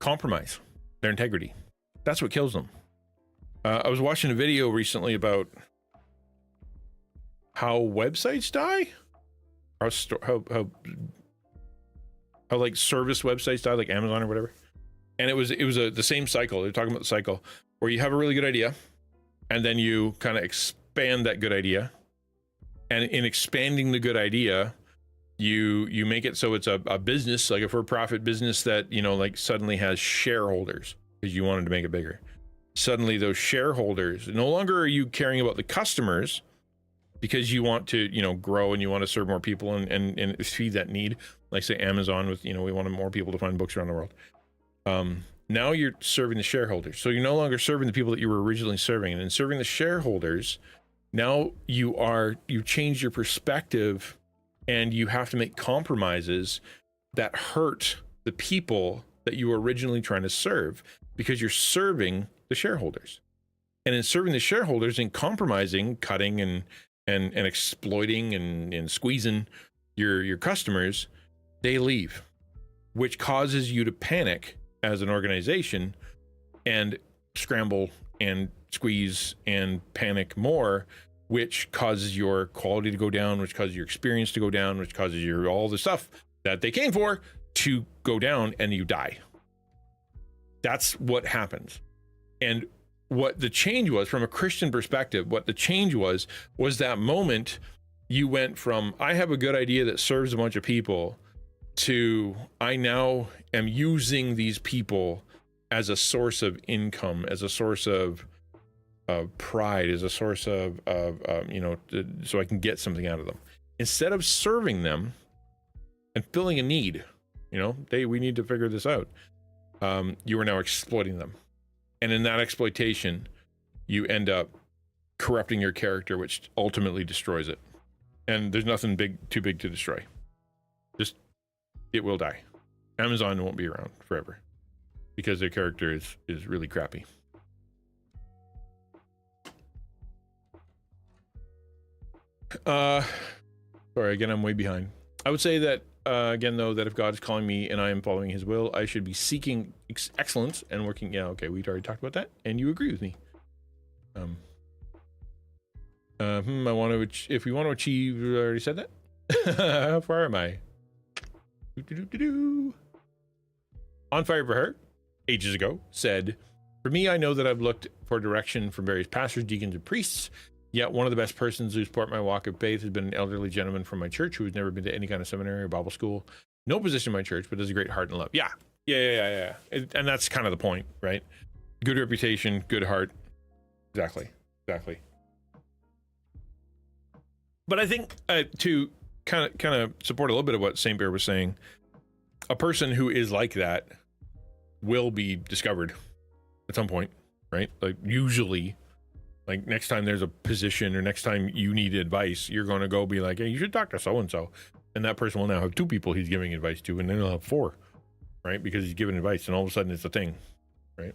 compromise their integrity. That's what kills them. I was watching a video recently about how websites die, how like service websites die, like Amazon or whatever. And it was the same cycle. They're talking about the cycle where you have a really good idea, and then you kind of expand that good idea. And in expanding the good idea, you make it so it's a business, like a for-profit business that, like suddenly has shareholders because you wanted to make it bigger. Suddenly those shareholders, no longer are you caring about the customers because you want to, grow and you want to serve more people and feed that need. Like say Amazon with, we wanted more people to find books around the world. Now you're serving the shareholders. So you're no longer serving the people that you were originally serving. And in serving the shareholders, now you change your perspective, and you have to make compromises that hurt the people that you were originally trying to serve, because you're serving the shareholders. And in serving the shareholders and compromising, cutting and exploiting and squeezing your customers, they leave, which causes you to panic as an organization and scramble and squeeze and panic more, which causes your quality to go down, which causes your experience to go down, which causes your all the stuff that they came for to go down, and you die. That's what happens. And what the change was from a Christian perspective, what the change was that moment you went from, I have a good idea that serves a bunch of people, to I now am using these people as a source of income, as a source of pride, as a source of so I can get something out of them. Instead of serving them and filling a need, we need to figure this out. You are now exploiting them. And in that exploitation, you end up corrupting your character, which ultimately destroys it. And there's nothing too big to destroy. Just, it will die. Amazon won't be around forever because their character is really crappy. Sorry, again, I'm way behind. I would say that, again, though, that if God is calling me and I am following his will, I should be seeking excellence and working. Yeah, okay, we'd already talked about that, and you agree with me. I want to, if we want to achieve, I already said that. How far am I? On Fire for Her, ages ago, said, for me, I know that I've looked for direction from various pastors, deacons, and priests. Yet one of the best persons who support my walk of faith has been an elderly gentleman from my church who has never been to any kind of seminary or Bible school. No position in my church, but has a great heart and love. Yeah. And that's kind of the point, right? Good reputation, good heart. Exactly. But I think to kind of support a little bit of what St. Bear was saying, a person who is like that will be discovered at some point, right? Like usually, like next time there's a position or next time you need advice, you're going to go be like, hey, you should talk to so-and-so. And that person will now have 2 people he's giving advice to, and then he'll have 4, right? Because he's giving advice and all of a sudden it's a thing, right?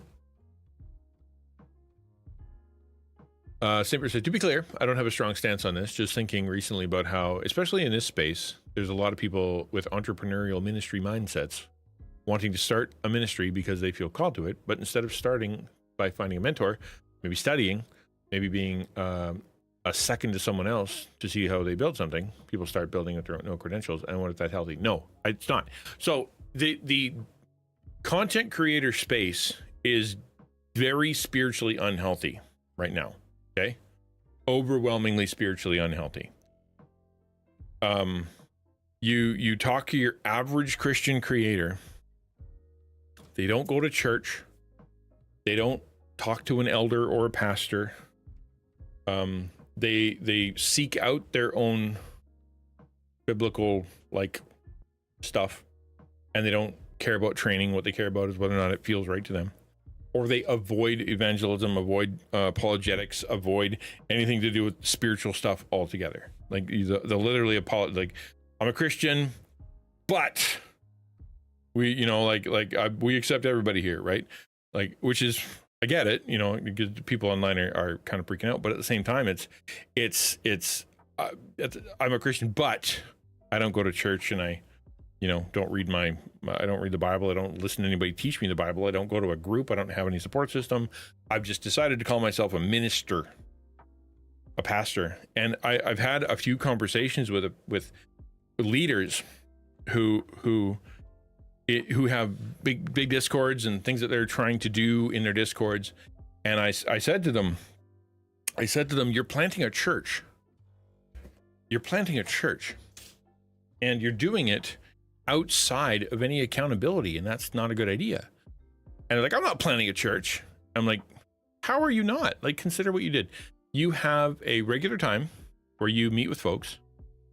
St. said, to be clear, I don't have a strong stance on this, just thinking recently about how, especially in this space, there's a lot of people with entrepreneurial ministry mindsets wanting to start a ministry because they feel called to it, but instead of starting by finding a mentor, maybe studying, maybe being a second to someone else to see how they build something, people start building with their own no credentials. And what if that's healthy? No, it's not. So the content creator space is very spiritually unhealthy right now. Okay, overwhelmingly spiritually unhealthy. You talk to your average Christian creator. They don't go to church. They don't talk to an elder or a pastor. They seek out their own biblical stuff, and they don't care about training. What they care about is whether or not it feels right to them. Or they avoid evangelism, avoid apologetics, avoid anything to do with spiritual stuff altogether. Like they'll literally I'm a Christian, but we, we accept everybody here, right? Like, which is, I get it, because people online are kind of freaking out, but at the same time, I'm a Christian, but I don't go to church, and I don't read I don't read the Bible. I don't listen to anybody teach me the Bible. I don't go to a group. I don't have any support system. I've just decided to call myself a minister, a pastor. And I've had a few conversations with leaders who have big discords and things that they're trying to do in their discords. And I said to them, you're planting a church. You're planting a church, and you're doing it outside of any accountability, and that's not a good idea. And they're like, I'm not planning a church. I'm like, how are you not? Like, consider what you did. You have a regular time where you meet with folks,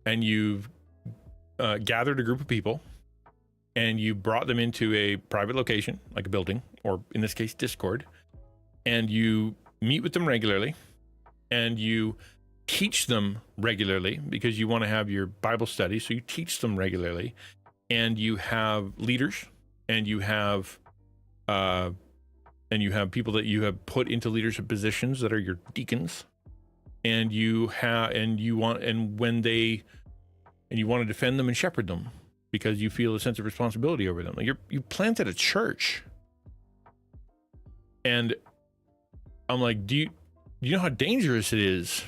and you've gathered a group of people, and you brought them into a private location, like a building, or in this case, Discord, and you meet with them regularly, and you teach them regularly because you want to have your Bible study, so you teach them regularly. And you have leaders, and you have people that you have put into leadership positions that are your deacons, and you want to defend them and shepherd them because you feel a sense of responsibility over them. Like you planted a church, and I'm like, do you know how dangerous it is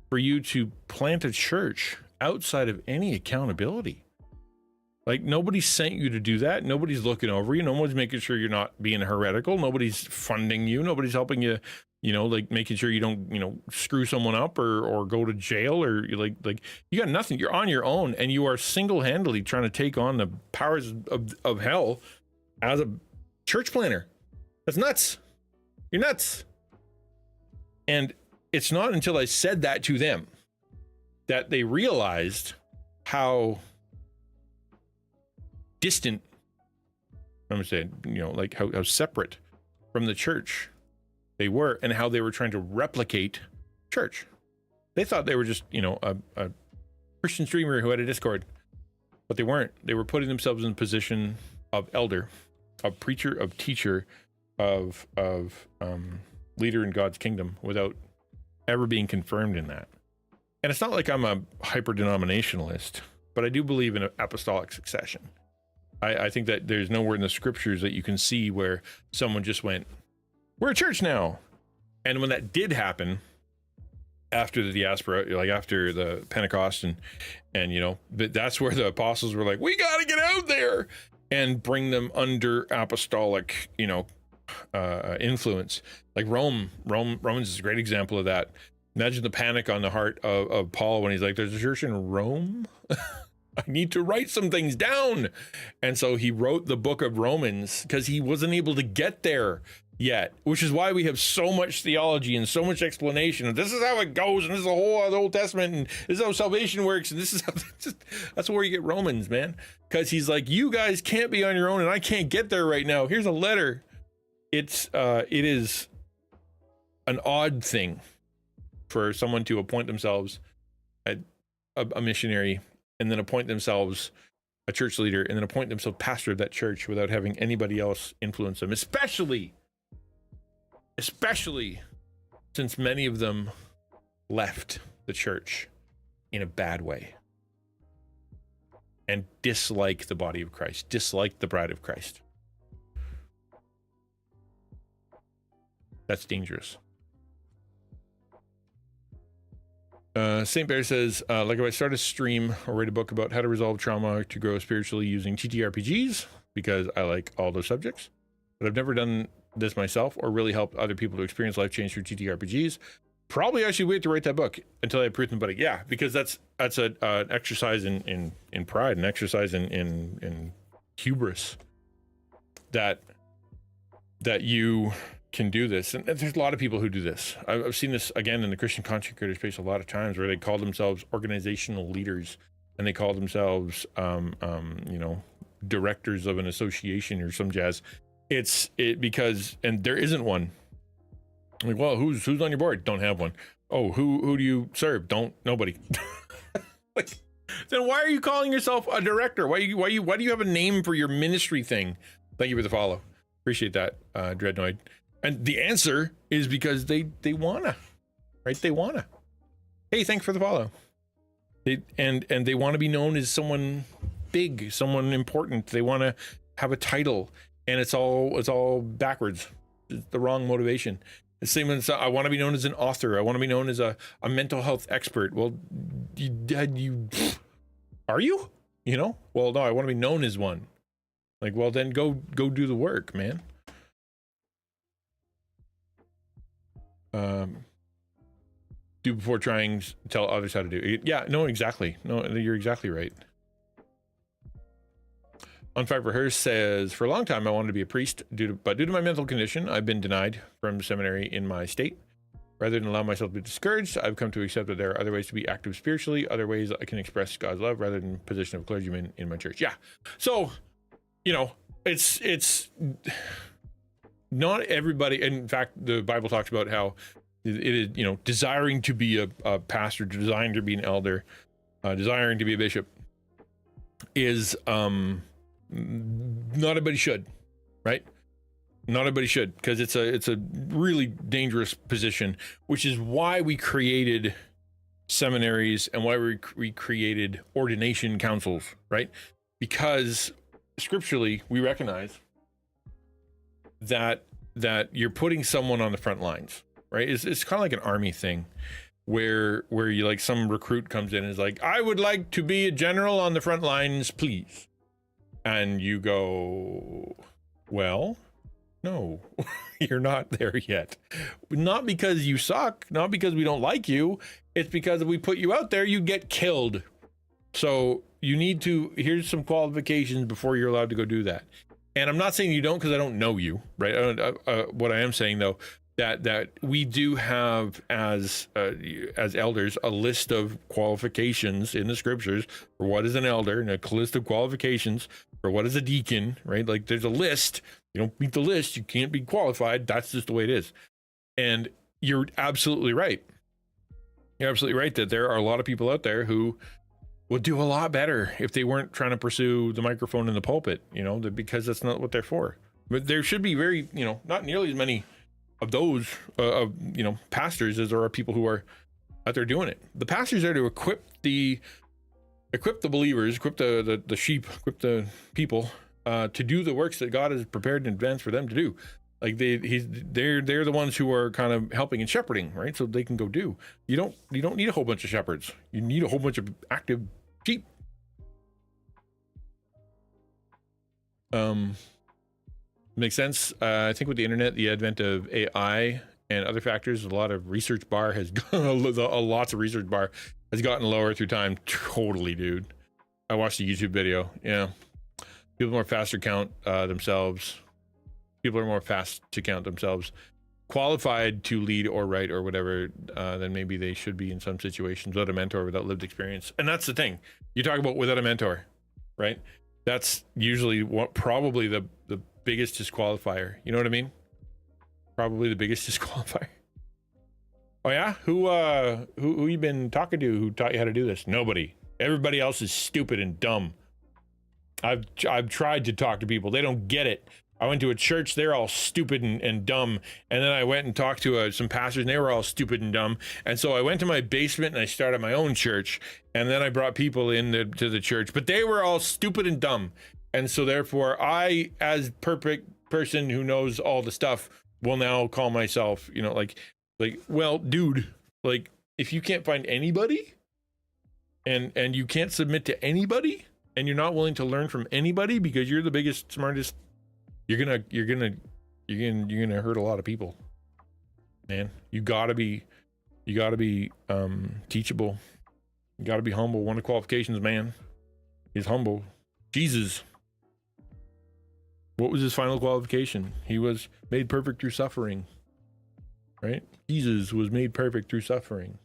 for you to plant a church outside of any accountability? Like, nobody sent you to do that. Nobody's looking over you. No one's making sure you're not being heretical. Nobody's funding you. Nobody's helping you, like making sure you don't, screw someone up or go to jail, or like you got nothing. You're on your own, and you are single-handedly trying to take on the powers of hell as a church planner. That's nuts. You're nuts. And it's not until I said that to them that they realized how distant, I'm gonna say, like how separate from the church they were, and how they were trying to replicate church. They thought they were just, a Christian streamer who had a Discord, but they weren't. They were putting themselves in a position of elder, of preacher, of teacher, of leader in God's kingdom without ever being confirmed in that. And it's not like I'm a hyper-denominationalist, but I do believe in an apostolic succession. I think that there's nowhere in the scriptures that you can see where someone just went, we're a church now. And when that did happen, after the diaspora, like after the Pentecost, and but that's where the apostles were like, we got to get out there and bring them under apostolic, influence. Like Romans is a great example of that. Imagine the panic on the heart of Paul when he's like, there's a church in Rome. I need to write some things down. And so he wrote the book of Romans because he wasn't able to get there yet, which is why we have so much theology and so much explanation. And this is how it goes, and this is the whole of the Old Testament, and this is how salvation works, and this is how that's where you get Romans, man. Because he's like, you guys can't be on your own, and I can't get there right now. Here's a letter. It is an odd thing for someone to appoint themselves a missionary, and then appoint themselves a church leader, and then appoint themselves pastor of that church without having anybody else influence them, especially since many of them left the church in a bad way and dislike the body of Christ, dislike the bride of Christ. That's dangerous. St. Bear says, like if I start a stream or write a book about how to resolve trauma to grow spiritually using TTRPGs, because I like all those subjects, but I've never done this myself or really helped other people to experience life change through TTRPGs. Probably I should wait to write that book until I prove somebody. Yeah, because that's an exercise in pride, an exercise in hubris that you can do this. And there's a lot of people who do this. I've seen this again in the Christian content creator space a lot of times, where they call themselves organizational leaders, and they call themselves directors of an association or some jazz. Because there isn't one. Like, well, who's on your board? Don't have one. Oh, who do you serve? Nobody. Like, then why are you calling yourself a director? Why do you have a name for your ministry thing? Thank you for the follow. Appreciate that, Dreadnoid. And the answer is because they wanna, right? They wanna. Hey, thanks for the follow. They want to be known as someone big, someone important. They want to have a title, and it's all backwards. It's the wrong motivation. The same as I want to be known as an author. I want to be known as a mental health expert. Well, are you? Well, no, I want to be known as one. Like, well, then go do the work, man. Do before trying to tell others how to do it. Yeah, no, exactly. No, you're exactly right. On Fire for Her says, for a long time I wanted to be a priest, but due to my mental condition, I've been denied from seminary in my state. Rather than allow myself to be discouraged, I've come to accept that there are other ways to be active spiritually, other ways I can express God's love rather than position of clergyman in my church. Yeah. So, it's not everybody. In fact, the Bible talks about how it is, desiring to be a pastor, desiring to be an elder, desiring to be a bishop is, not everybody should, right? Not everybody should, because it's a really dangerous position, which is why we created seminaries and why we created ordination councils, right? Because scripturally we recognize that you're putting someone on the front lines, right? It's kind of like an army thing where you, like, some recruit comes in and is like, I would like to be a general on the front lines, please. and you go, well, no, you're not there yet. Not because you suck, not because we don't like you. It's because if we put you out there, you get killed. So you need to, here's some qualifications before you're allowed to go do that. And I'm not saying you don't, because I don't know you, right? What I am saying though, that we do have as elders a list of qualifications in the scriptures for what is an elder, and a list of qualifications for what is a deacon, right? Like there's a list. You don't meet the list, you can't be qualified. That's just the way it is. And you're absolutely right. You're absolutely right that there are a lot of people out there who would do a lot better if they weren't trying to pursue the microphone in the pulpit, because that's not what they're for. But there should be very, not nearly as many of those, pastors as there are people who are out there doing it. The pastors are to equip the believers, equip the sheep, equip the people to do the works that God has prepared in advance for them to do. Like they're the ones who are kind of helping and shepherding, right? So they can go do. You don't need a whole bunch of shepherds. You need a whole bunch of active sheep. Makes sense. I think with the internet, the advent of AI and other factors, a lot of research bar has lots of research bar has gotten lower through time. Totally, dude. I watched a YouTube video. Yeah, people more faster count themselves. People are more fast to count themselves qualified to lead or write or whatever than maybe they should be in some situations without a mentor, without lived experience. And that's the thing you talk about without a mentor, right? That's usually what probably the biggest disqualifier. You know what I mean? Probably the biggest disqualifier. Oh yeah? Who you been talking to who taught you how to do this? Nobody. Everybody else is stupid and dumb. I've tried to talk to people. They don't get it. I went to a church, they're all stupid and dumb. And then I went and talked to some pastors and they were all stupid and dumb. And so I went to my basement and I started my own church. And then I brought people to the church, but they were all stupid and dumb. And so therefore I, as perfect person who knows all the stuff, will now call myself, well, dude, like if you can't find anybody and you can't submit to anybody and you're not willing to learn from anybody because you're the biggest, smartest, you're gonna hurt a lot of people, man. You gotta be teachable. You gotta be humble. One of the qualifications, man, is humble. Jesus, what was his final qualification? He was made perfect through suffering, right? Jesus was made perfect through suffering.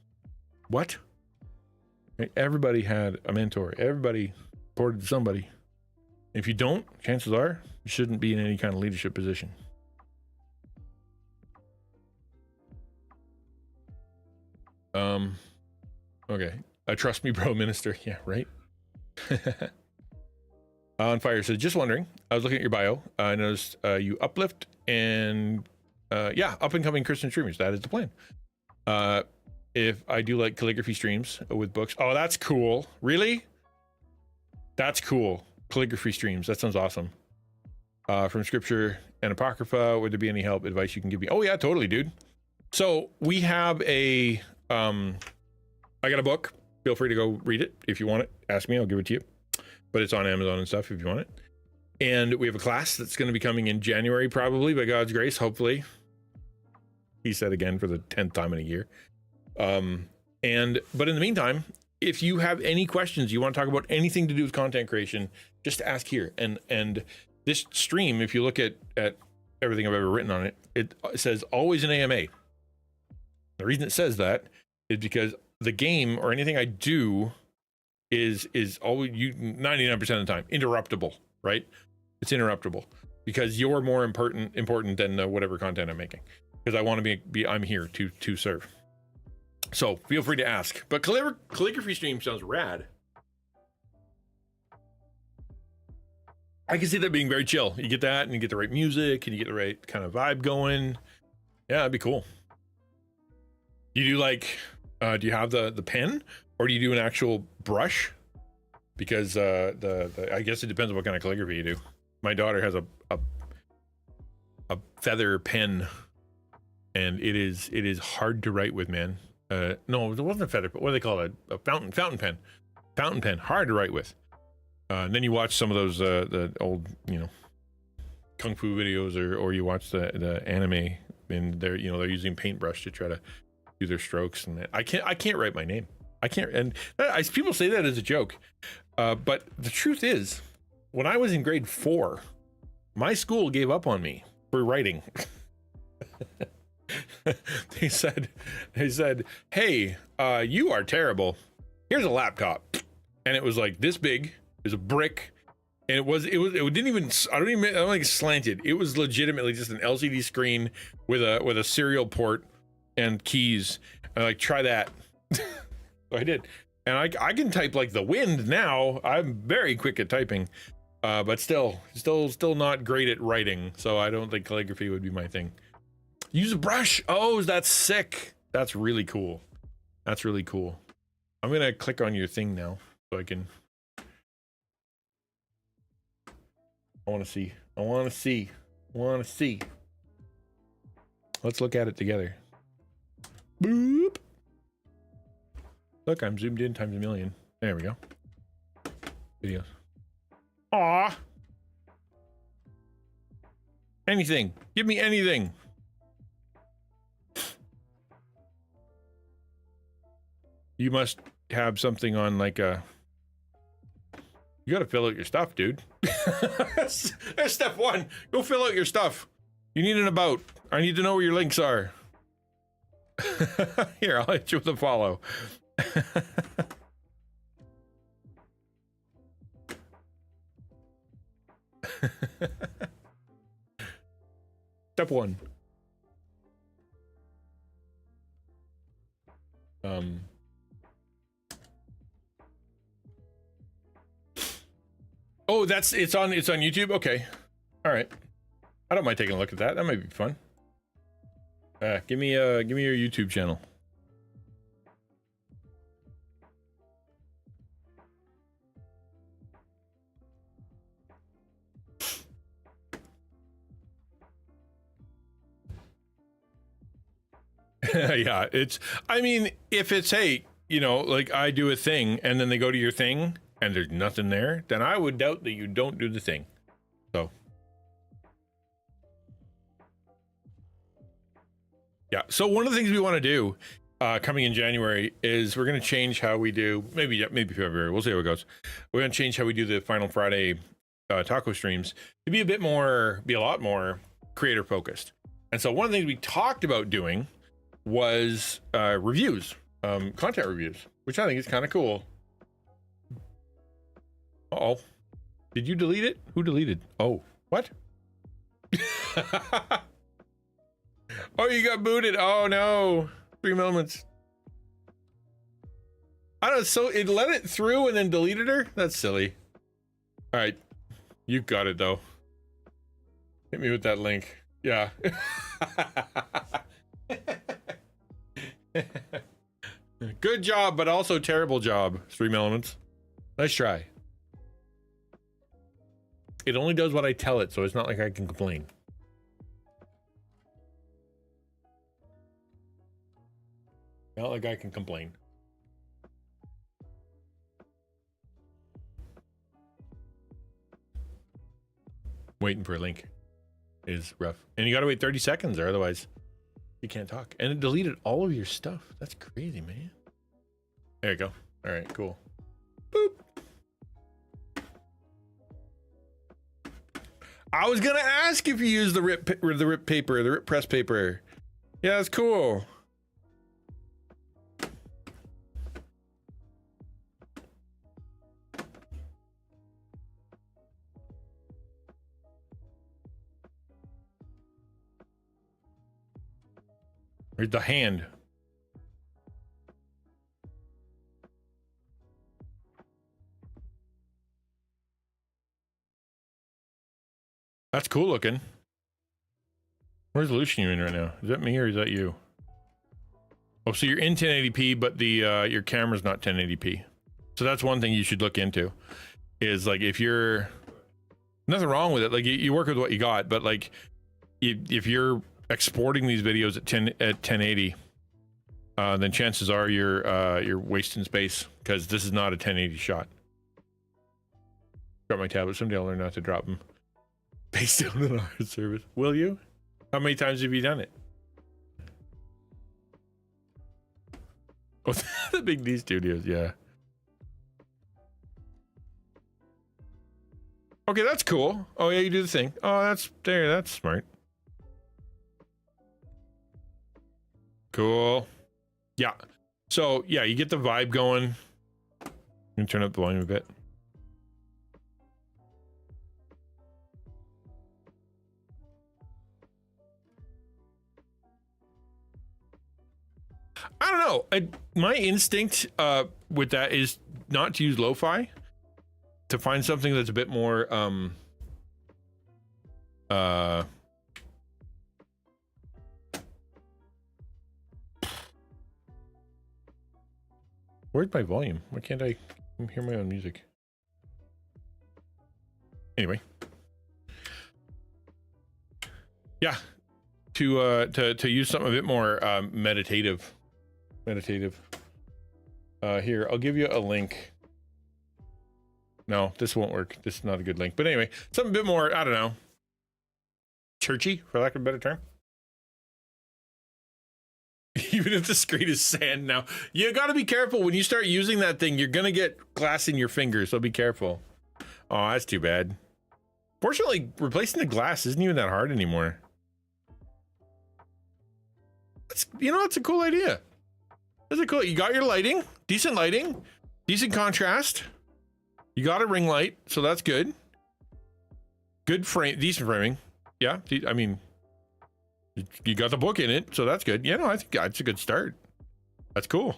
What? Right? Everybody had a mentor. Everybody reported to somebody. If you don't, chances are you shouldn't be in any kind of leadership position. Okay. Trust me, bro, minister. Yeah, right. On Fire says, just wondering, I was looking at your bio. I noticed you uplift and up and coming Christian streamers. That is the plan. If I do like calligraphy streams with books. Oh, that's cool. Really? That's cool. Calligraphy streams. That sounds awesome. From scripture and apocrypha, would there be any help, advice you can give me? Oh yeah, totally, dude. So we have I got a book. Feel free to go read it if you want it. Ask me, I'll give it to you. But it's on Amazon and stuff if you want it. And we have a class that's going to be coming in January, probably, by God's grace, hopefully. He said again for the 10th time in a year. But in the meantime, if you have any questions, you want to talk about anything to do with content creation, just ask here. And this stream, if you look at everything I've ever written on it, it says always an AMA. The reason it says that is because the game or anything I do is always 99% of the time interruptible, right? It's interruptible because you're more important than whatever content I'm making, because I want to be I'm here to serve. So feel free to ask. But calligraphy stream sounds rad. I can see that being very chill. You get that and you get the right music and you get the right kind of vibe going. Yeah, that'd be cool. You do do you have the pen or do you do an actual brush? Because I guess it depends on what kind of calligraphy you do. My daughter has a feather pen and it is hard to write with, man. No, it wasn't a feather, but what do they call it? A fountain pen. Fountain pen, hard to write with. And then you watch some of those the old, kung fu videos, or you watch the anime, and they're using paintbrush to try to do their strokes. And I can't write my name. I can't. And people say that as a joke, but the truth is, when I was in grade 4, my school gave up on me for writing. They said, "Hey, you are terrible. Here's a laptop," and it was like this big. It was a brick, and it didn't even. I don't think it's slanted. It was legitimately just an LCD screen with a serial port and keys. And like, try that. So I did, and I can type like the wind now. I'm very quick at typing, but still not great at writing. So I don't think calligraphy would be my thing. Use a brush. Oh, that's sick. That's really cool. That's really cool. I'm gonna click on your thing now so I can. I want to see. Let's look at it together. Boop. Look, I'm zoomed in times a million. There we go. Videos. Aw. Anything. Give me anything. You must have something on like a... You gotta fill out your stuff, dude. That's step 1. Go fill out your stuff. You need an about. I need to know where your links are. Here, I'll hit you with a follow. Step 1. Oh, it's on YouTube. Okay, all right. I don't mind taking a look at that. That might be fun. Give me your YouTube channel. Yeah, I mean, if it's, hey, like I do a thing and then they go to your thing and there's nothing there, then I would doubt that you don't do the thing. So yeah, so one of the things we want to do coming in January is we're going to change how we do, maybe February, we'll see how it goes. We're going to change how we do the Final Friday taco streams to be a lot more creator focused. And so one of the things we talked about doing was reviews, content reviews, which I think is kind of cool. Uh-oh. Did you delete it? Who deleted? Oh, what? Oh, you got booted. Oh no. 3 moments. I don't know, so it let it through and then deleted her? That's silly. All right. You got it though. Hit me with that link. Yeah. Good job, but also terrible job, Stream Elements. Nice try. It only does what I tell it, so it's not like I can complain. Not like I can complain. Waiting for a link is rough. And you gotta wait 30 seconds or otherwise you can't talk. And it deleted all of your stuff. That's crazy, man. There you go. All right, cool. Boop. I was gonna ask if you use the rip press paper. Yeah, that's cool. Where's the hand? That's cool looking. What resolution are you in right now? Is that me or is that you? Oh, so you're in 1080p, but the your camera's not 1080p. So that's one thing you should look into. Is like if you're nothing wrong with it. Like you work with what you got, but like if you're exporting these videos at 1080, then chances are you're wasting space because this is not a 1080 shot. Drop my tablet. Someday I'll learn not to drop them. Based on an our service. Will you? How many times have you done it? Oh, the Big D Studios, yeah. Okay, that's cool. Oh yeah, you do the thing. Oh, that's smart. Cool. Yeah. So yeah, you get the vibe going. You can turn up the volume a bit. I don't know. My instinct with that is not to use lo-fi. To find something that's a bit more where's my volume? Why can't I hear my own music? Anyway. Yeah. To use something a bit more meditative. Here, I'll give you a link. No, this won't work. This is not a good link. But anyway, something a bit more, I don't know, churchy, for lack of a better term. Even if the screen is sand now. You got to be careful. When you start using that thing, you're going to get glass in your fingers, so be careful. Oh, that's too bad. Fortunately, replacing the glass isn't even that hard anymore. That's, you know, it's a cool idea. That's a cool. You got your lighting, decent contrast. You got a ring light, so that's good. Good frame, decent framing. Yeah, I mean, you got the book in it, so that's good. Yeah, no, I think that's a good start. That's cool.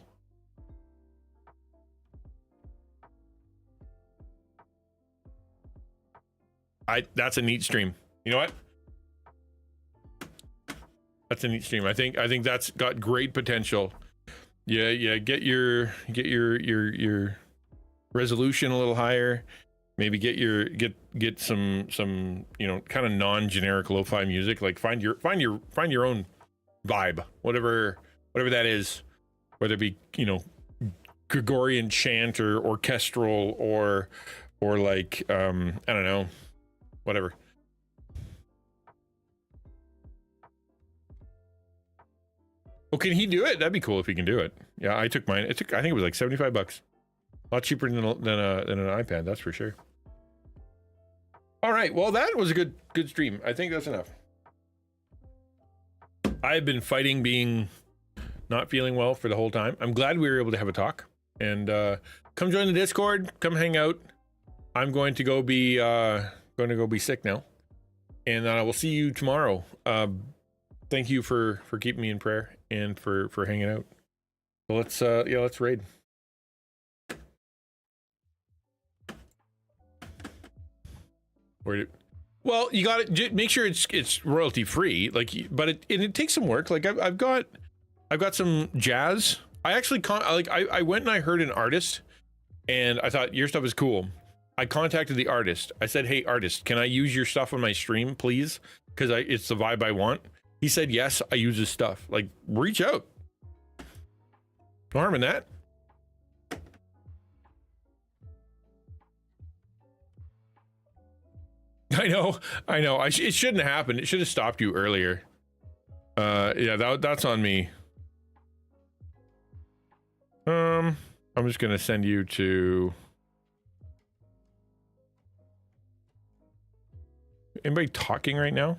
That's a neat stream. You know what? That's a neat stream. I think that's got great potential. Yeah. Get your resolution a little higher. Maybe get some you know, kind of non-generic lo-fi music. Like find your own vibe, whatever that is, whether it be, you know, Gregorian chant or orchestral or like I don't know, whatever. Oh, can he do it? That'd be cool if he can do it. Yeah, I took mine. I think it was like $75. A lot cheaper than an iPad, that's for sure. All right, well, that was a good stream. I think that's enough. I've been fighting being not feeling well for the whole time. I'm glad we were able to have a talk. And come join the Discord. Come hang out. I'm going to go be sick now. And I will see you tomorrow. Thank you for keeping me in prayer and for hanging out. So let's raid. Well, you got to make sure it's royalty free. Like, but it takes some work. Like I've got some jazz. I actually I went and I heard an artist, and I thought your stuff is cool. I contacted the artist. I said, "Hey, artist, can I use your stuff on my stream, please? Because it's the vibe I want." He said, "Yes, I use his stuff." Like, reach out. No harm in that. I know. It shouldn't happen. It should have stopped you earlier. Yeah, that's on me. I'm just gonna send you to. Anybody talking right now?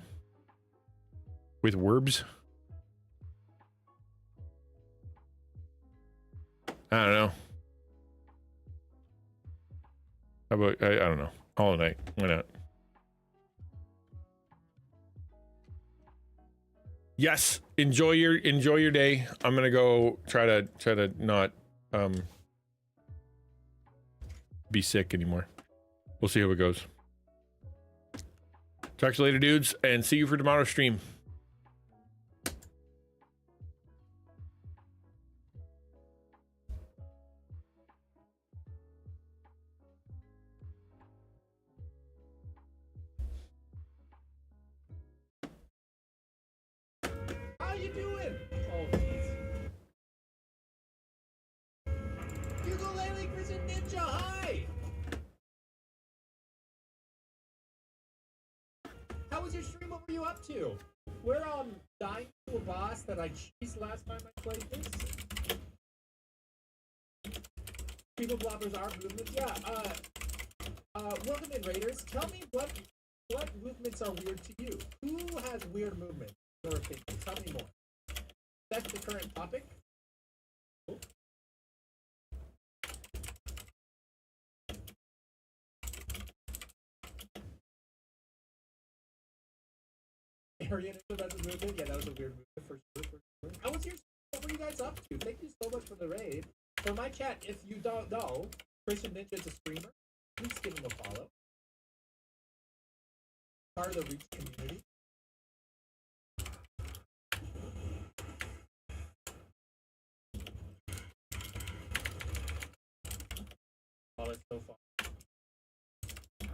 With verbs? I don't know. How about I don't know. All night. Why not? Yes, enjoy your day. I'm gonna go try to not be sick anymore. We'll see how it goes. Talk to you later, dudes, and see you for tomorrow's stream. How you doing? Oh, jeez. Ukulele for some ninja high. How was your stream? What were you up to? We're dying to a boss that I cheesed last time I played this. People blobbers are movements. Yeah. Welcome in, Raiders. Tell me what movements are weird to you. Who has weird movements? In your opinion? Tell me more. That's the current topic. Oh. Arian, that's a movement. Yeah, that was a weird movement for sure. How was your? What were you guys up to? Thank you so much for the raid. For my chat, if you don't know, XtianNinja is a streamer. Please give him a follow. Part of the Reach community. Oh, it's so far.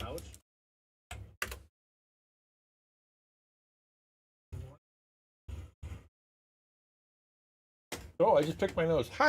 Ouch. Oh, I just picked my nose. Hi.